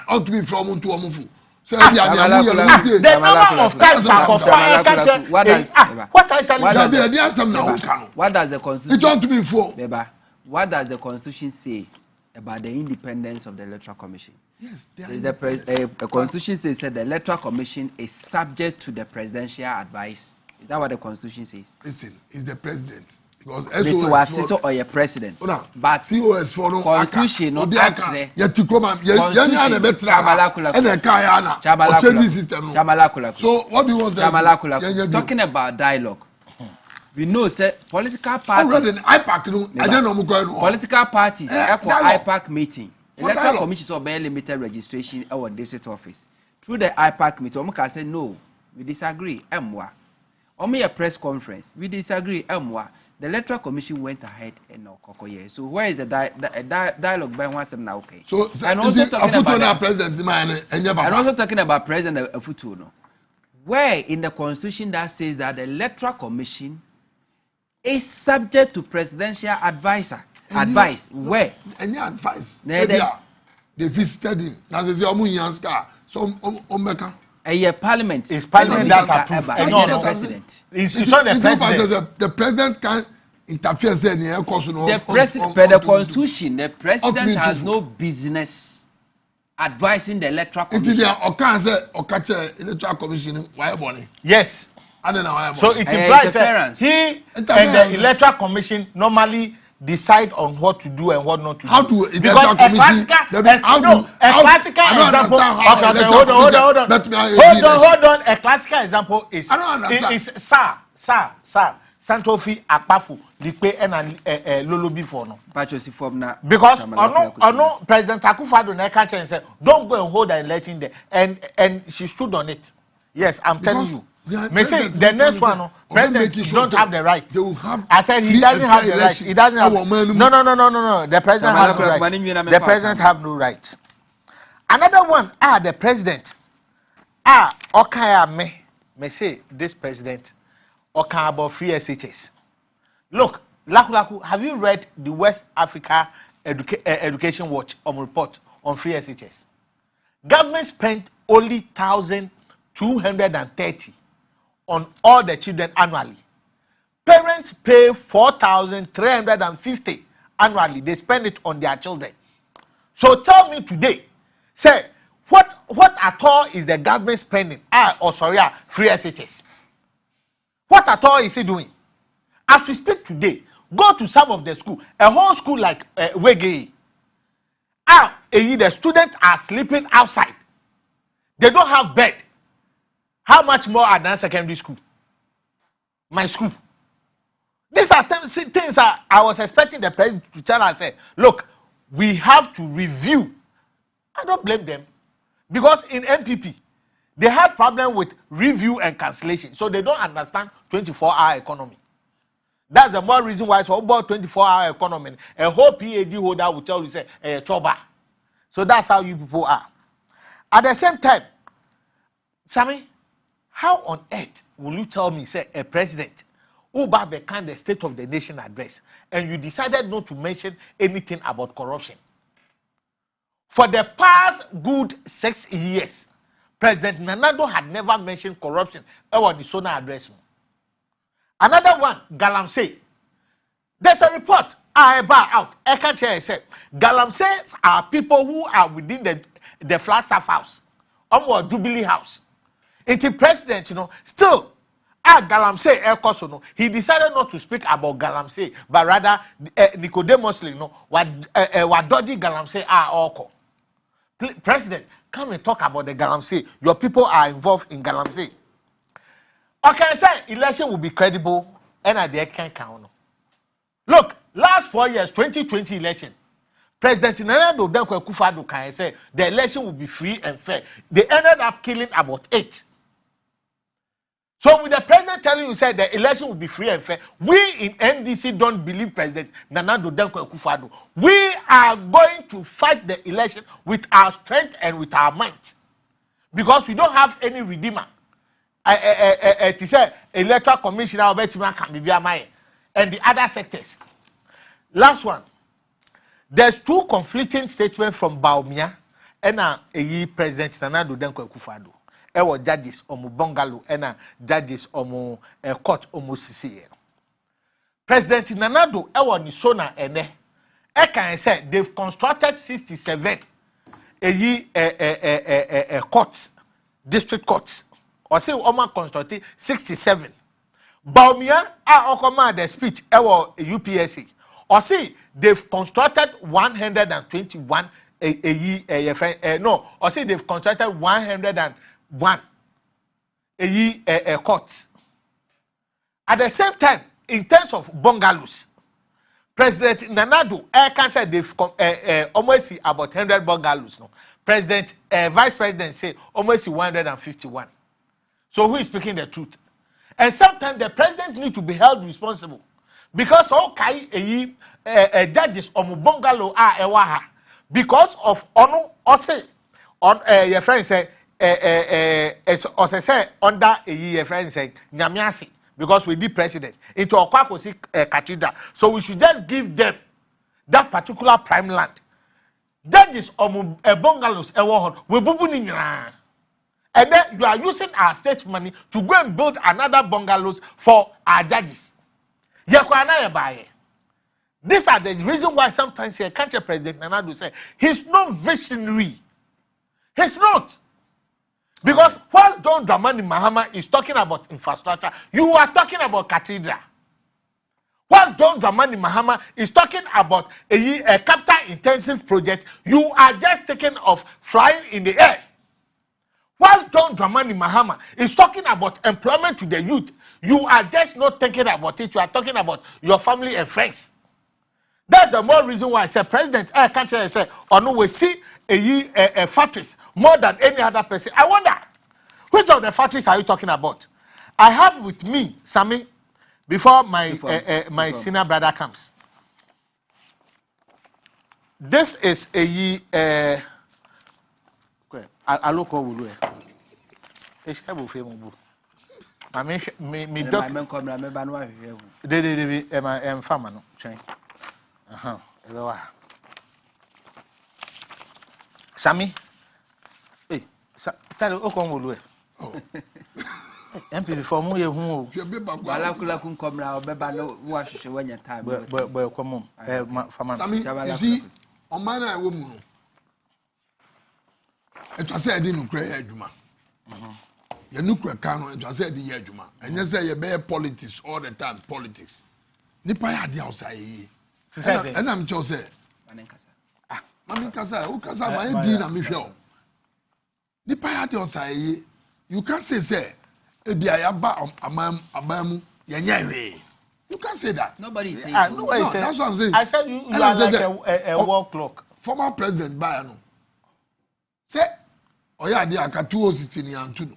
ought to be from to Omufu. The number of times what does the constitution? It ought to be for. What does the constitution say about the independence of the electoral commission? Yes, the constitution says that the electoral commission is subject to the presidential advice. Is that what the constitution says? Listen, it's the president. Because SOS or your president. But COS for no constitution no actually. So what do you want to say? Talking about dialogue. We know say political parties. Political parties IPAC meeting. Electoral commission so be limited registration at our district office. Through the IPAC meeting, we can say no, we disagree. A press conference, we disagree. The electoral commission went ahead and no kokoye. So where is the dialogue by one now? Okay. So and also talking about president and also talking about President Afutu. No, where in the constitution that says that the electoral commission is subject to presidential advisor. Advice where? Any advice? They visited him. Now they say Omunyanska. So Omeka. A parliament. It's parliament that approves. The president. It's not the president. The president can interfere. The constitution, the president has no business advising the electoral commission. Electoral commission. Yes. So it implies that he and the electoral commission normally decide on what to do and what not to do. How to because a classical example. Hold on. A classical example is Sir Santofi Akpafu Likpe and Lolobi for no. Because no President Akufo-Addo na catch and said, don't go and hold the election there, and she stood on it. Yes, I'm telling you. May say the next one, president don't have the right. I said he doesn't have the right. He doesn't have. No. The president has no right. The president have no right. Another one, the president. Okay, me say this president, okay, about free SHS. Look, Laku, have you read the West Africa Education Watch report on free SHS? Government spent only 1,230 on all the children annually. Parents pay 4,350 annually. They spend it on their children. So tell me today, say, what at all is the government spending? Free SHS. What at all is he doing? As we speak today, go to some of the school, a whole school like Wege. The students are sleeping outside. They don't have bed. How much more advanced secondary school? My school. These are things I was expecting the president to tell us. Say, look, we have to review. I don't blame them. Because in MPP, they had problem with review and cancellation. So they don't understand 24-hour economy. That's the more reason why it's all about 24-hour economy. A whole PhD holder will tell you, say, trouble. So that's how you people are. At the same time, Sammy, how on earth will you tell me, say, a president who began the State of the Nation address and you decided not to mention anything about corruption? For the past good 6 years, President Nanado had never mentioned corruption on the Sona address. Another one, Galamsey. There's a report out. I can't hear it say Galamseys are people who are within the Flagstaff House or Jubilee House. It's the president, still Galamsey Elkosono. He decided not to speak about Galamsey, but rather Nicodemus, what dodgy Galamsey are all. President, come and talk about the Galamsey. Your people are involved in Galamsey. Okay, say election will be credible and at the can count. Look, last 4 years, 2020 election, President Nana Danko Akufo-Addo can say the election will be free and fair. They ended up killing about 8. So with the president telling you say the election will be free and fair, we in NDC don't believe President Nana Danko Akufo-Addo. We are going to fight the election with our strength and with our might. Because we don't have any redeemer. To say electoral commissioner and the other sectors. Last one. There's 2 conflicting statements from Baumia and President Nana Danko Akufo-Addo. Ewo judges omu bungalow and judges omu court omu CCA. President Nanado ewo ni sona ene. Can say they've constructed 67 courts, district courts. Or say Oma constructed 67. Baumia a the speech ewo UPSC. Or say they've constructed 121 or say they've constructed 101 courts. At the same time, in terms of bungalows, President Nanado can say they've almost about 100 bungalows. No, President, Vice President say almost 151. So who is speaking the truth? And sometimes the president needs to be held responsible because judges on bungalow are ewaha because of ono ose on your friend say say under your friend say nyamiasi because we the president into Okwakosi cathedral, so we should just give them that particular prime land. Judges on bungalows we bubu ni. And then you are using our state money to go and build another bungalows for our judges. These are the reason why sometimes here country President Nanado say he's not visionary. He's not. Because while John Dramani Mahama is talking about infrastructure, you are talking about cathedral. While John Dramani Mahama is talking about a capital intensive project, you are just taking off flying in the air. While John Dramani Mahama is talking about employment to the youth, you are just not thinking about it. You are talking about your family and friends. That's the more reason why I say President can't say, oh no, we see a factories more than any other person. I wonder, which of the factories are you talking about? I have with me, Sammy, before my senior brother comes. This is aloko wulu e she bo fe mo bu ma me doc me come na me ba no ahwe hu de em fama no chen aha e be wa Sami tell o kon wulu MP before mu ye hu o bala kula kun come na obeba no wa hwehwe wanya time boy come fama Sami you see on man I wo mu no it was said in ukra adwuma ye nukra kan no it was said ye adwuma enye say ye be politics all the time politics nipa ya dia outside ye and I'm just say mami kasa o kasa ma e di na me hwe o nipa ya dia outside ye you can't say ebia ya ba amamu ye nya hwe. You can't say that. Nobody is saying so. No, that's what I'm saying. I said you are like a wall clock. Former president Bayano. Say, oya di aka 2016 yantu no.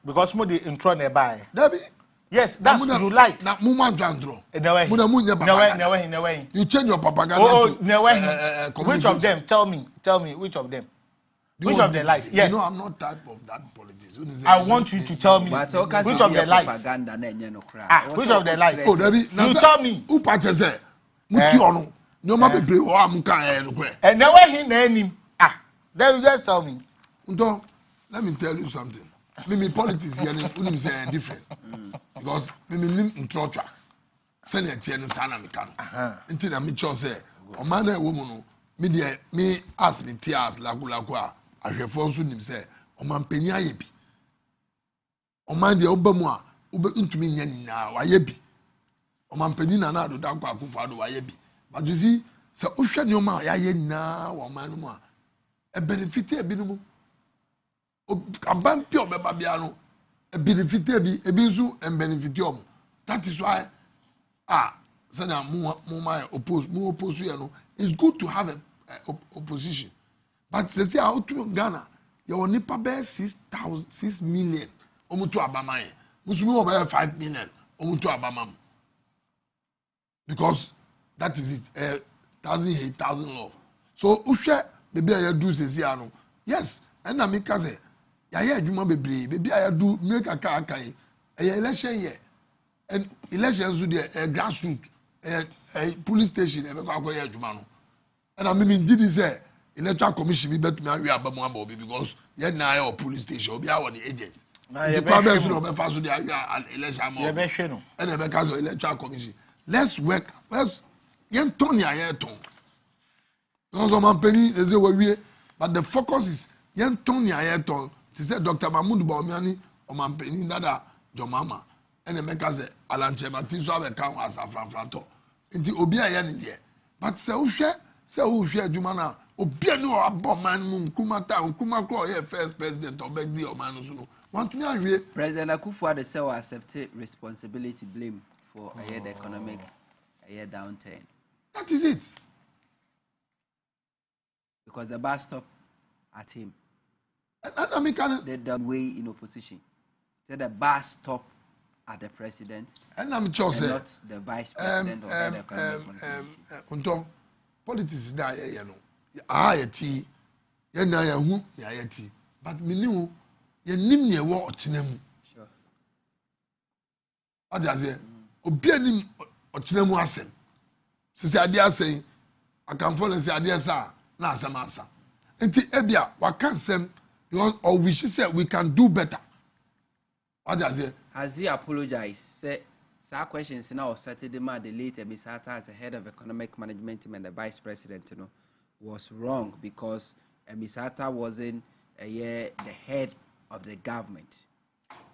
Because mo di intro na buy. Dabi. Yes, that's you like. Na mu man drandro. Mu na mu nya propaganda. Never. You change your propaganda to which of them? Tell me which of them? Which of the lies? Yes. You know I'm not type of that politics. I want you to tell me which of the lies. Which of the lies? Oh, Dabi. You tell me. Who patch say? Muti ono. No ma bebre o am kan no kure. And never he na him. Then you just tell me. Unto, let me tell you something. Me politics here unim say different. Because me nim ntrotra. Sene tie ne sana me kan. Nti na me cho say o man na wo mu no me as me tears lagu a ahwefo nso nim say o man pani aye bi. O man de obamu a ntumi nya ni na wa ye bi. O man pani na na do da kwa akufo do wa ye bi. But you see, so ohwe ne o ma ya ye na wo man no mu a e benefit e bi no mu. Abampi obeba bia no e benefit bi e bi nso e benefit o mu. That is why say na mu my oppose you know. It's good to have a opposition. But say how to Ghana you nipa be 6 million omutu abama ye. Musumi o be 5 million omutu abama. Because that is it 1,000 love. So uhwe bebi ya do say ano. Yes, and na me ka say ya adwuma bebre bebi ya do make aka akai election ye. And elections with the grassroots police station e be kwa ya adwuma no. And I mean did say electoral commission be bet me area abamu abo because ye na your police station obi a the agent. The problem is no be fast the area election mo. Ye be hwe no. And e be ka so electoral commission. Let's work. Let's yen ton ya yen ton. Because o man penny is we but the focus is yen ton ya yen ton. Ti say Dr. Mahmoud Bawumia o man penny dada Jomama. And make us alanche mati so be kan as afranfranto nti obi a ye ne de but se wo hwe adwuma na obi a no abo man mu nkuma ko ye first president of beg the man so no want me anwe President Akufo-Addo say will accept responsibility blame for the economic downturn. That is it. Because the bar stop at him. And I mean the way in opposition. So the bar stop at the president and I'm just not the vice president of the Huntor politics da ye no ayati ye na ya hu ya ayati but me ni ye nim ne wo ochenam sure adaze obi anim ochenam asem sisi ade asem akamfo le si ade sa na asem asa enti ebia waka nsem because or we should say we can do better adaze. Has he apologized? Say, questions now started the late Misata as the head of economic management team and the vice president, was wrong because Misata wasn't the head of the government.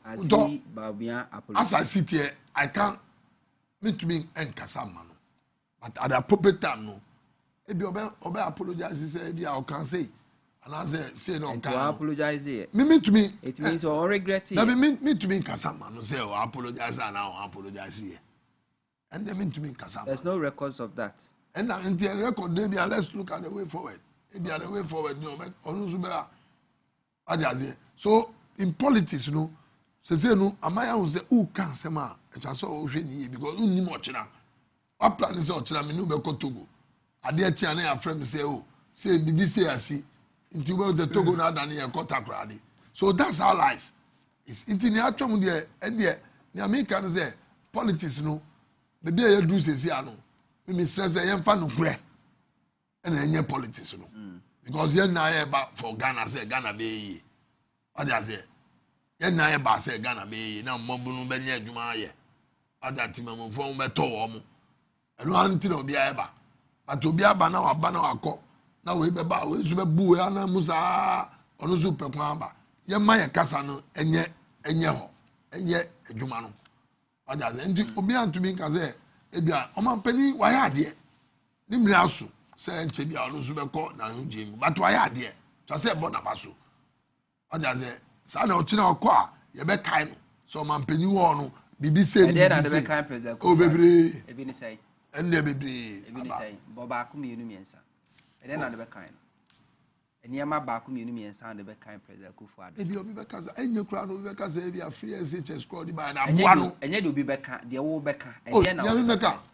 Has he apologized? As I sit here, I can't mean to be Nkasama, but at the appropriate time, no. If you apologize, he said, I can say. And I say no. To apologize here. Me to me. It means you regret it. No, me to me Kasama. No say I apologize and now I apologize here. And they mean to me Kasama. There's no records of that. And now in the record, maybe let's look at the way forward. Maybe the way forward. No, so in politics, no. Say no. Amaya will say, "Who can say ma?" It was so ocean because who knew much now. What plan is out? Me no be Togo. Ade achi ane a friend say, "Oh, say BBC say into the Togo na dani e kontakrade. So that's our life. It's into the atwam there and there. The American say politics no. Baby you do say ano. Me stress say yemfa no kure. And enye politics no. Because yen na e ba for Ghana say Ghana be yi. What dey say? Yen na e ba say Ghana be yi na mmombu no be nye adwuma aye. Ada timamo fo mo beto wo mo. Eno anti na obi aye ba. But obi aba na wa akọ. Na we be ba we su be bu we ana musa onu su pe kwa ba. Ye ma ye kasa no enye ho. Enye adwuma no. Ada say nti obi antumi nka say ebia o man pani wa ya ade. Ni mri asu say nche bia onu su be ko na hunjim. But wa ya ade. To say bo na ba so. Ada say sa na o china okọ a ye be kai no. So man pani wo no bibi say ni bibi say. O bebre. Ebi ni say. Ende bebre. Ebi ni say. Boba ku mienu miensa. Ede na de be kan. Eniama ba ku mienu miensa de be kan president Akufo-Addo. Ebi obi be kasa enye kura no obi be kasa ebi free SHS squad di ba na boa no. Enye de obi be kan, de wo be kan. Ede na. O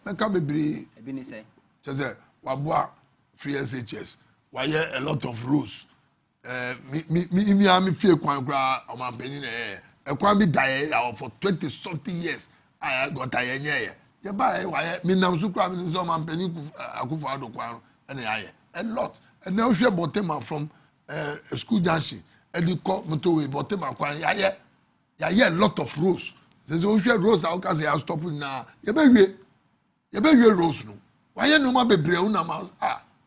meka bebre. Ebi ni say. Chese wa boa free SHS. Wa ye a lot of rules. Me am fie kwan kura o man penin e kwan bi die for 20 something years. I got ayenye. Ye ba wa ye me nam su kura me so man penin Akufo-Addo kwan and a lot. And now she bought him from a school junction. And you call Motowe, bought him a lot of rules. There's also rules out because they are stopping now. You be rules no. Why no ma be bre una mouse?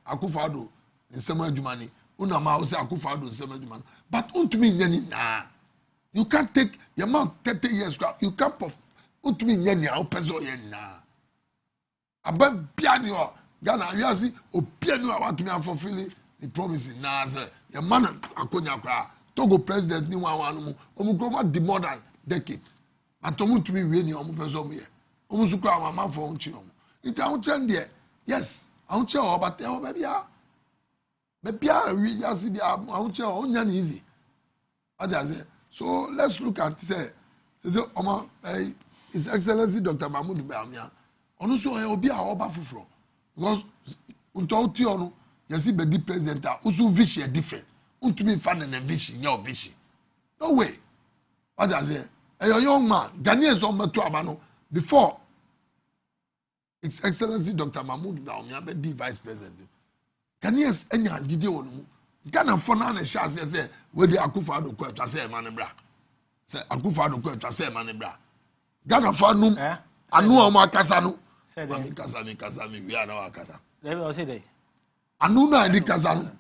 Akufo-Addo in summer Jumani. Una mouse Akufo-Addo in summer Jumani. But unto me nyani na. You can't take your mouth 30 years. You can't puff. Unto me nyani au peso yen na. Aban piano. Ghana, you see, Opiano, I want to be fulfilling the promises. Now, your man, Akonya Kra, Togo president, new one, Omukroma, the modern decade. But Tomu to be really on Pesomia. Omusukra, my man for Unchino. It's out there. Yes, Uncho, but tell baby, we just see the Uncho, onion easy. So let's look at say, His Excellency Dr. Mahmoud Bamia. Onuso, I will be our Bafufro. Because unto no you see be the president also vision different unto me fan and vision your vision no way what I say a young man Ghanaians on to abano before His Excellency Dr. Mahmoud Bawumia be the vice president Ghanaians enya didi wonu Ghana for na na sha say we dey Akufo-Addo ko atwa say man bra say Akufo-Addo ko atwa say man bra Ghana for anu anu o makasa no me kasa we are now kasa. Let me say that. Anu na edi kasa no.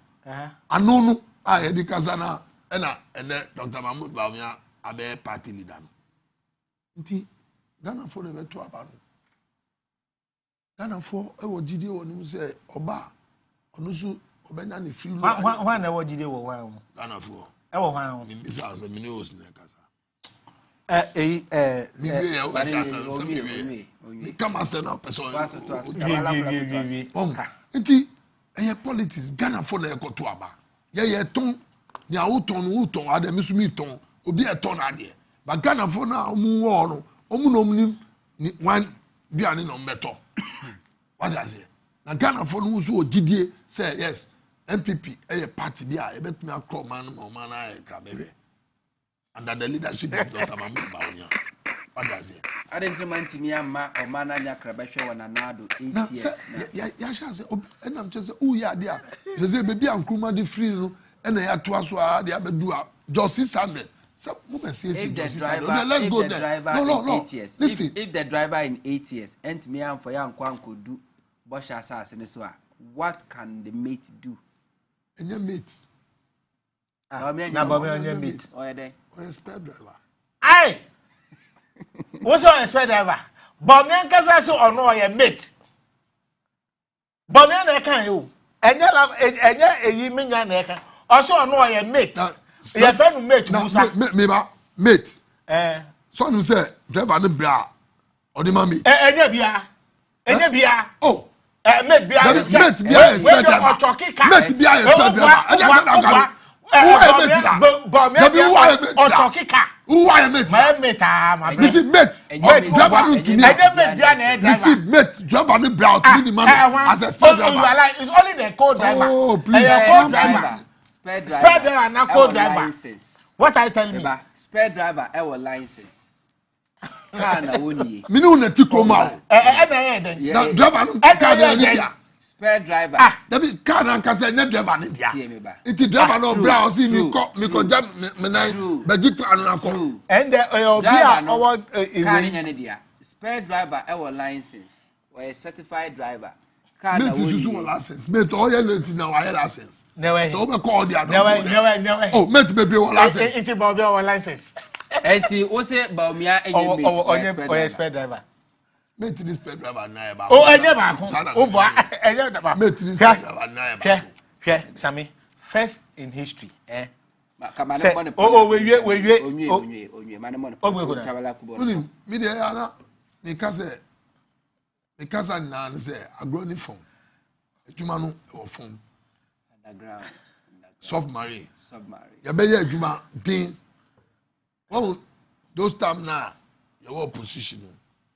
Anu no a edi kasa na ene Dr. Mahmoud Bawumia abe party leader no. Nti Ghana for le beto aba no. Ghana for e wo jide wo nim say oba onu su obenya ne free lo. Hwan na wo jide wo wan. Ghana for. E wo hwan. Me bisa so me ne os na kasa. Come say now person. Iti eye politics Ghana for na ekoto aba. Ye ton ni a uton ademi sumi ton obi eton ade. Ba Ghana for na omu wo no omu no mu ni wan biane no mbeto. What I say? Na Ghana for no so ogidie say yes MPP eye party bia e betumi akro man na e krabere. Under the leadership of Dr. Mahmoud Bawumia. What does it? I didn't want me and my man and Yakrabasha when Anado 8 years. Yeah, say, and I'm just oh, yeah, dear. They say, baby, I'm Kuma the free, and I had to ask what they have to do. Just 600. So, let's go there. No. Listen. If the driver in 8 years, and me and for young Kwan could do Bosch assassin, what can the mate do? And your mates. Meat. Or a spare driver. Aye. What's your spare driver? Bomian Casaso or no, your mate. Bomian, I can you. And you mean your also no, your mate. Your friend mate, mate. So you say, driver the bra or the mommy. And bia. Oh. Mate, bia. Mate, bia is spare driver. Mate, bia is spare driver. Who are mate? Listen, mate. Driver to me. Listen, mate. Driver me brow to me the man as a spare driver. It's only the co-driver. Oh, please. Co-driver. Spare driver and a co-driver. License. What are you telling me? Spare driver our license. Car na woni. Me no na tiko ma. Driver no car na ni dia. Spare driver. Dabi car na nka say na driver ni dia. Iti driver no bra o si mi ko jam me nan bagita anu akọ. And obi a our car ni dia. Spare driver our license. Or a certified driver. Car na woni. Mate susu license. Mate all your late na wa license. So we call dia. Never. Oh, mate baby our license. Iti ba be our license. Enti wo se Baumia enye mate or spare driver. Mate this spare driver na e ba. Oh, enye ba ko. Oh boy, enye ba. Mate this spare driver na e ba. Hwe, Sammy, first in history, we mane money. Chabala kubo. Uni, me dey ana me kasa na say agroni phone. Ejuma no e phone. Underground. Submarine. Ya be ye ejuma din. Well, those time now, your opposition,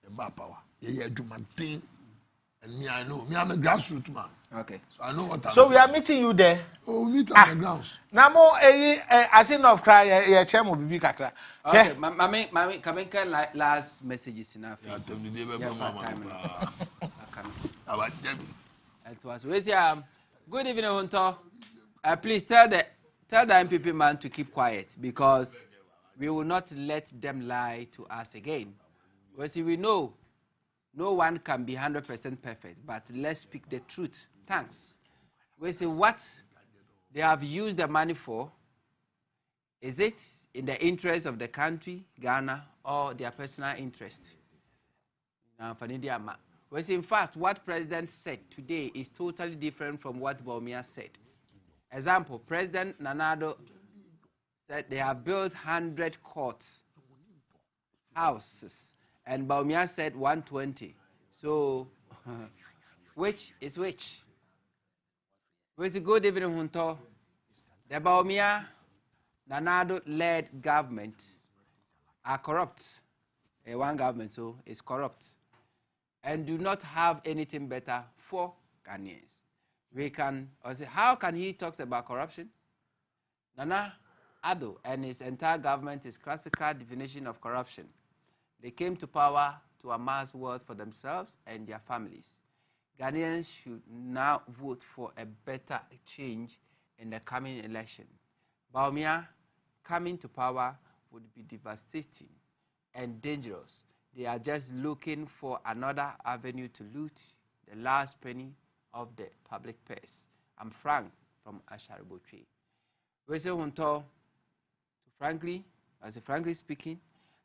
your bad power, your din, and me, I know. Me, I'm a grassroots man. Okay. So I know what I'm saying. So we are meeting you there. Oh, we meet on the grounds. Now, more as in of cry, your chair will be kakra. Okay, Mami, coming last messages enough. Yeah, tell me the mama. It was good evening, Huntor. Please tell the MPP man to keep quiet because we will not let them lie to us again. Well, see, we know no one can be 100% perfect, but let's speak the truth. Thanks. We see what they have used the money for. Is it in the interest of the country, Ghana, or their personal interest? We see, in fact, what President said today is totally different from what Baumia said. Example, President Nanado said they have built 100 courts, houses, and Baumia said 120. So, which is which? With a good evening, Huntor. The Baumia Nanado-led government are corrupt. One government, so is corrupt, and do not have anything better for Ghanaians. We can say, how can he talk about corruption? Nana Addo and his entire government is classical definition of corruption. They came to power to amass wealth for themselves and their families. Ghanaians should now vote for a better change in the coming election. Baumia coming to power would be devastating and dangerous. They are just looking for another avenue to loot the last penny of the public purse. I'm Frank from Asharibotri. We say, Huntor, frankly speaking,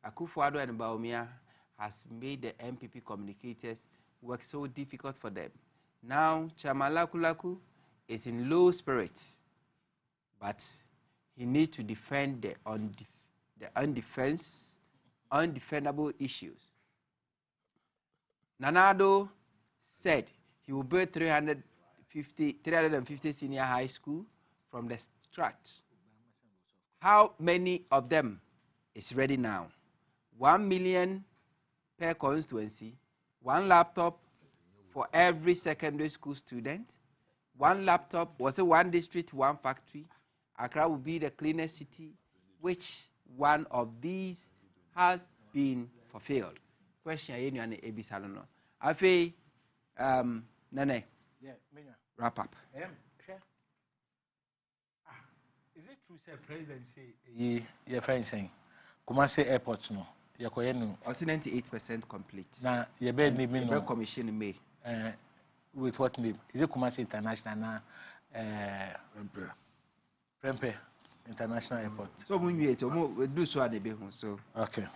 Akufo-Addo and Baumia has made the MPP communicators work so difficult for them. Now, Chamalakulaku is in low spirits, but he needs to defend the undefendable issues. Nanado said he will build 350 senior high school from the start. How many of them is ready now? 1 million per constituency, 1 laptop for every secondary school student, 1 laptop, was it 1 district, 1 factory? Accra will be the cleanest city. Which one of these has been fulfilled? Question and Ebi Salono. Afe, Nene, wrap up. Is it true, sir, President say, your friend saying, Kumasi airports no, you're 98% complete. Now, your bed name no commission in May. With what name? Is it Kumasi International now? Prempe International Airport. So we do so at the behun. So okay.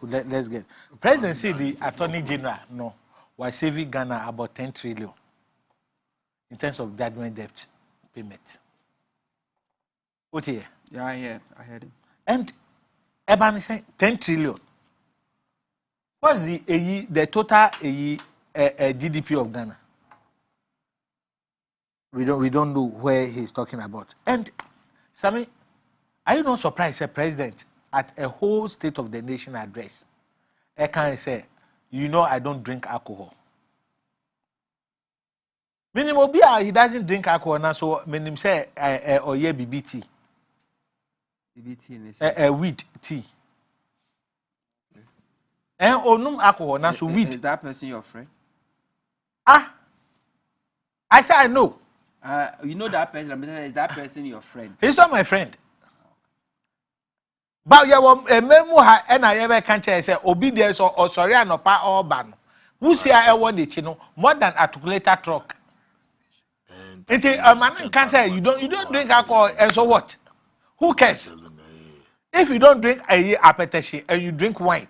Let's get. President said the Attorney General no was saving Ghana about 10 trillion in terms of judgment debt payment. What here? Yeah, I heard him. And Eban is saying 10 trillion. What's the total GDP of Ghana? We don't know where he's talking about. And Sammy, are you not surprised, sir, President, at a whole State of the Nation address, I can say, I don't drink alcohol. Minimum beer, he doesn't drink alcohol now, so minim say or yeah BBT. BBT weed tea. No alcohol now, so weed. Is that person your friend? Ah, I say I know. You know that person. Is that person your friend? He's not my friend. But yeah, a memo and I ever can't say obedience or sorry and or ban. Who say I want it, more than articulated truck. A man can say you don't drink alcohol and so what? Who cares? If you don't drink a appetition and you drink wine,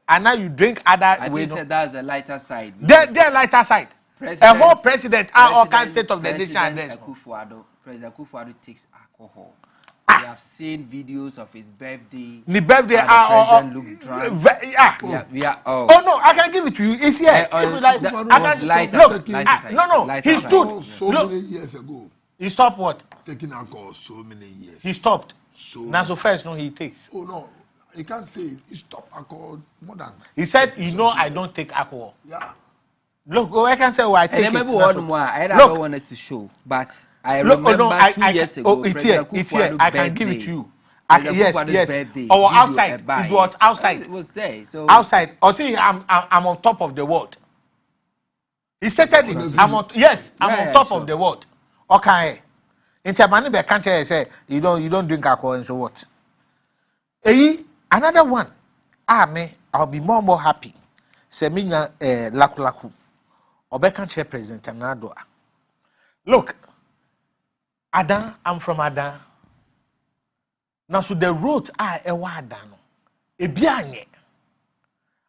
and now you drink other I think said that's a lighter side. They're lighter side. A whole president all can state of the nation address. President Akufo-Addo takes alcohol. We have seen videos of his birthday. The birthday president looked drunk. Oh no, I can give it to you. It's here. If you like, I can look. No, he stood so many years ago. He stopped what? Taking alcohol so many years. He stopped. So now so first no he takes. Oh no, he can't say he stopped alcohol more than. He said, you know, I don't take alcohol. Yeah. Look, I can say why I take it. I don't want it to show, but I remember 2 years ago. It's here. I can give it to you. Yes. Or outside. It was outside. It was there. So outside. Or see, I'm on top of the world. He said it. I'm on top of the world. Okay. In Tamani be can't say you don't drink alcohol and so what? Another one. I'll be more happy. Say me laku. Obekan chair president Nado. Look, Adan, I'm from Adan. Now, so the roads are a wadano.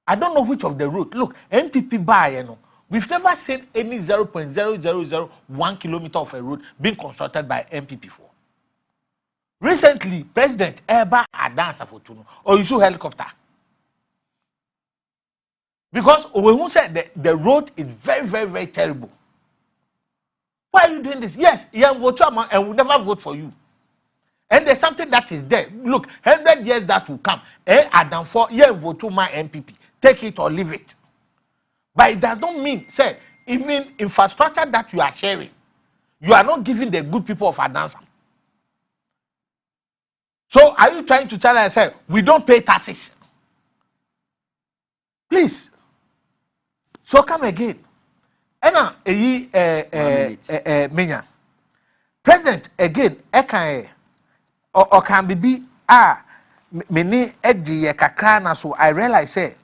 I don't know which of the route. Look, MPP buy, we've never seen any 0.0001 kilometer of a road being constructed by MPP for. Recently, President Eba Adan Safotuno, or you saw helicopter. Because we said the road is very, very, very terrible. Why are you doing this? Yes, you have voted and will never vote for you. And there's something that is there. Look, 100 years that will come. Adam for you vote to my MPP. Take it or leave it. But it does not mean, say, even infrastructure that you are sharing, you are not giving the good people of Adansa. So are you trying to tell us, say, we don't pay taxes? Please. So come again. Ena Menya. President again or can be many edgy kakana, so I realize say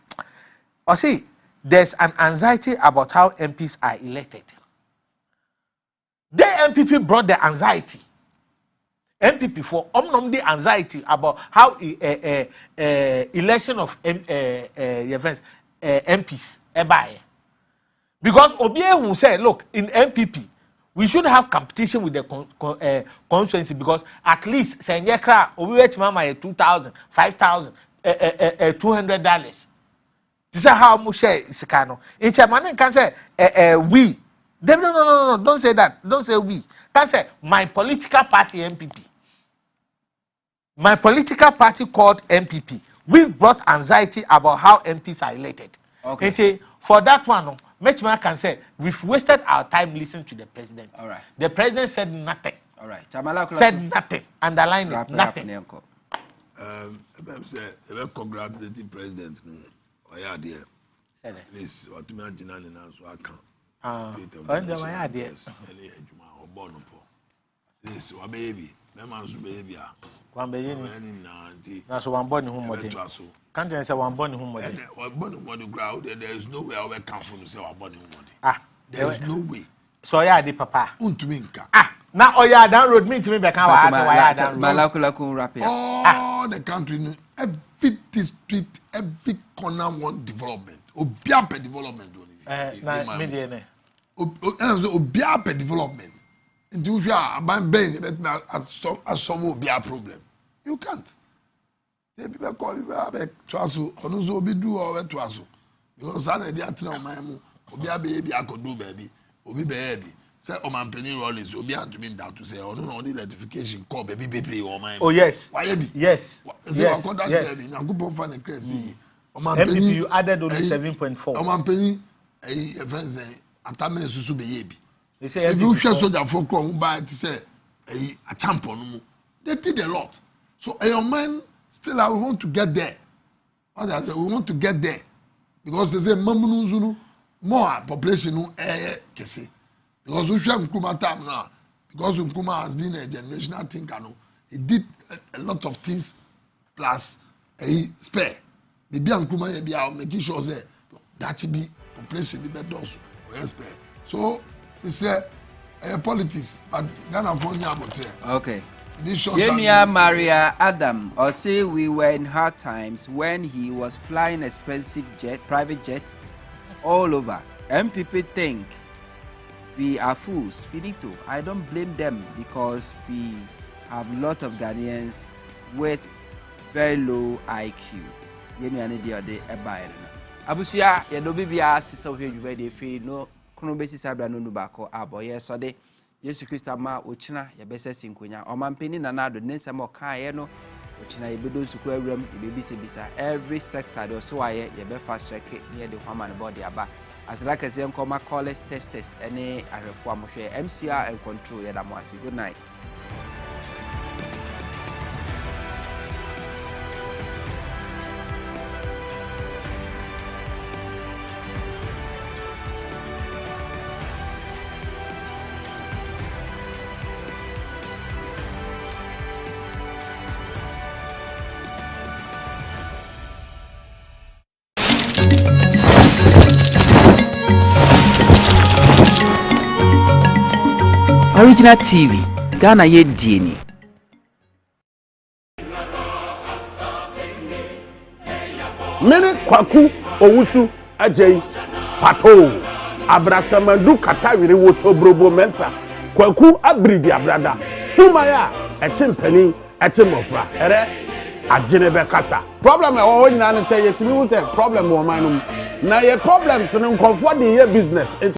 or see there's an anxiety about how MPs are elected. The MPP brought the anxiety. MPP for the anxiety about how election of your friends MPs ever. Because Obie will say, look, in MPP, we should have competition with the constituency because at least Senyekra, Obi Mama $2,000, $5,000, $200. This is how much Sikano. In Chamani can say we. No, don't say that. Don't say we. Can say my political party MPP. My political party called MPP. We've brought anxiety about how MPs are elected. Okay. For that one, Metchman can say we've wasted our time listening to the president. All right. The president said nothing. All right. Said nothing. Underline it. Nothing. Congratulate the president. Oh yeah, dear. Please, what you imagine and so I can't. This wa baby. My man's baby. One baby. Now so one born home model. Can't you say one born home model? One born home model crowd. There is no way I will come from say one born home model. There is no way. So yeah, the papa. Untuminka. Now oh yeah, down road me to me back why down road. All the country, every district, every corner want development. Obiape development na media ne. Obiape development. And you are about Ben at some will be a problem. You can't. The people call you back to us, or no be do or to us. Because I did not know my Obi a baby, I could do baby, Obi baby. Say, oh, my penny rollers will be to me down to say, oh, no, only identification call baby or my. Oh, yes. Why, baby? Yes. Yes. Baby. Now, good for fun crazy. MPP, you added only 7.4. Oh, my penny, a friend say, Atame Susu baby. If you share soldier for come by to say a champion, they did a lot. So your man still we want to get there. What I say, we want to get there because they say Mamunuzunu more population kese. Because we share Nkrumah time now. Because Nkrumah has been a generational thinker, he did a lot of things plus a spare. The Nkrumah be making sure that should be population be better also or spare. So it's politics, but Ghana for okay. Yenia Maria Adam or say we were in hard times when he was flying expensive private jet all over. And people think we are fools. Finito. I don't blame them because we have a lot of Ghanaians with very low IQ. Yenia ne dia de ebae. Abusia ye do bibia sisa wo hwedwe de fi no kono besi sabra no bako aboye so de Yesu Kristo ma ochina ye bese sinkonya omampeni nanado nensem okaye no ochina ye bedo suku awram ye bebisa every sector do so aye ye be fast check near the human body aba asra kase nkoma callers testers ene ahwefo amohwe MCR and control ye da mo asi. Good night. Original TV, Ghana ye dieni. Mene kwaku owusu ajay pato abrasamandu katawiri woso brobo mensa kwaku abridi abrada sumaya echimpani echimofra ere agene be kasa problem e wo nyina ne say yetimi wo say problem wo manum na ye problems ne nkofo de ye business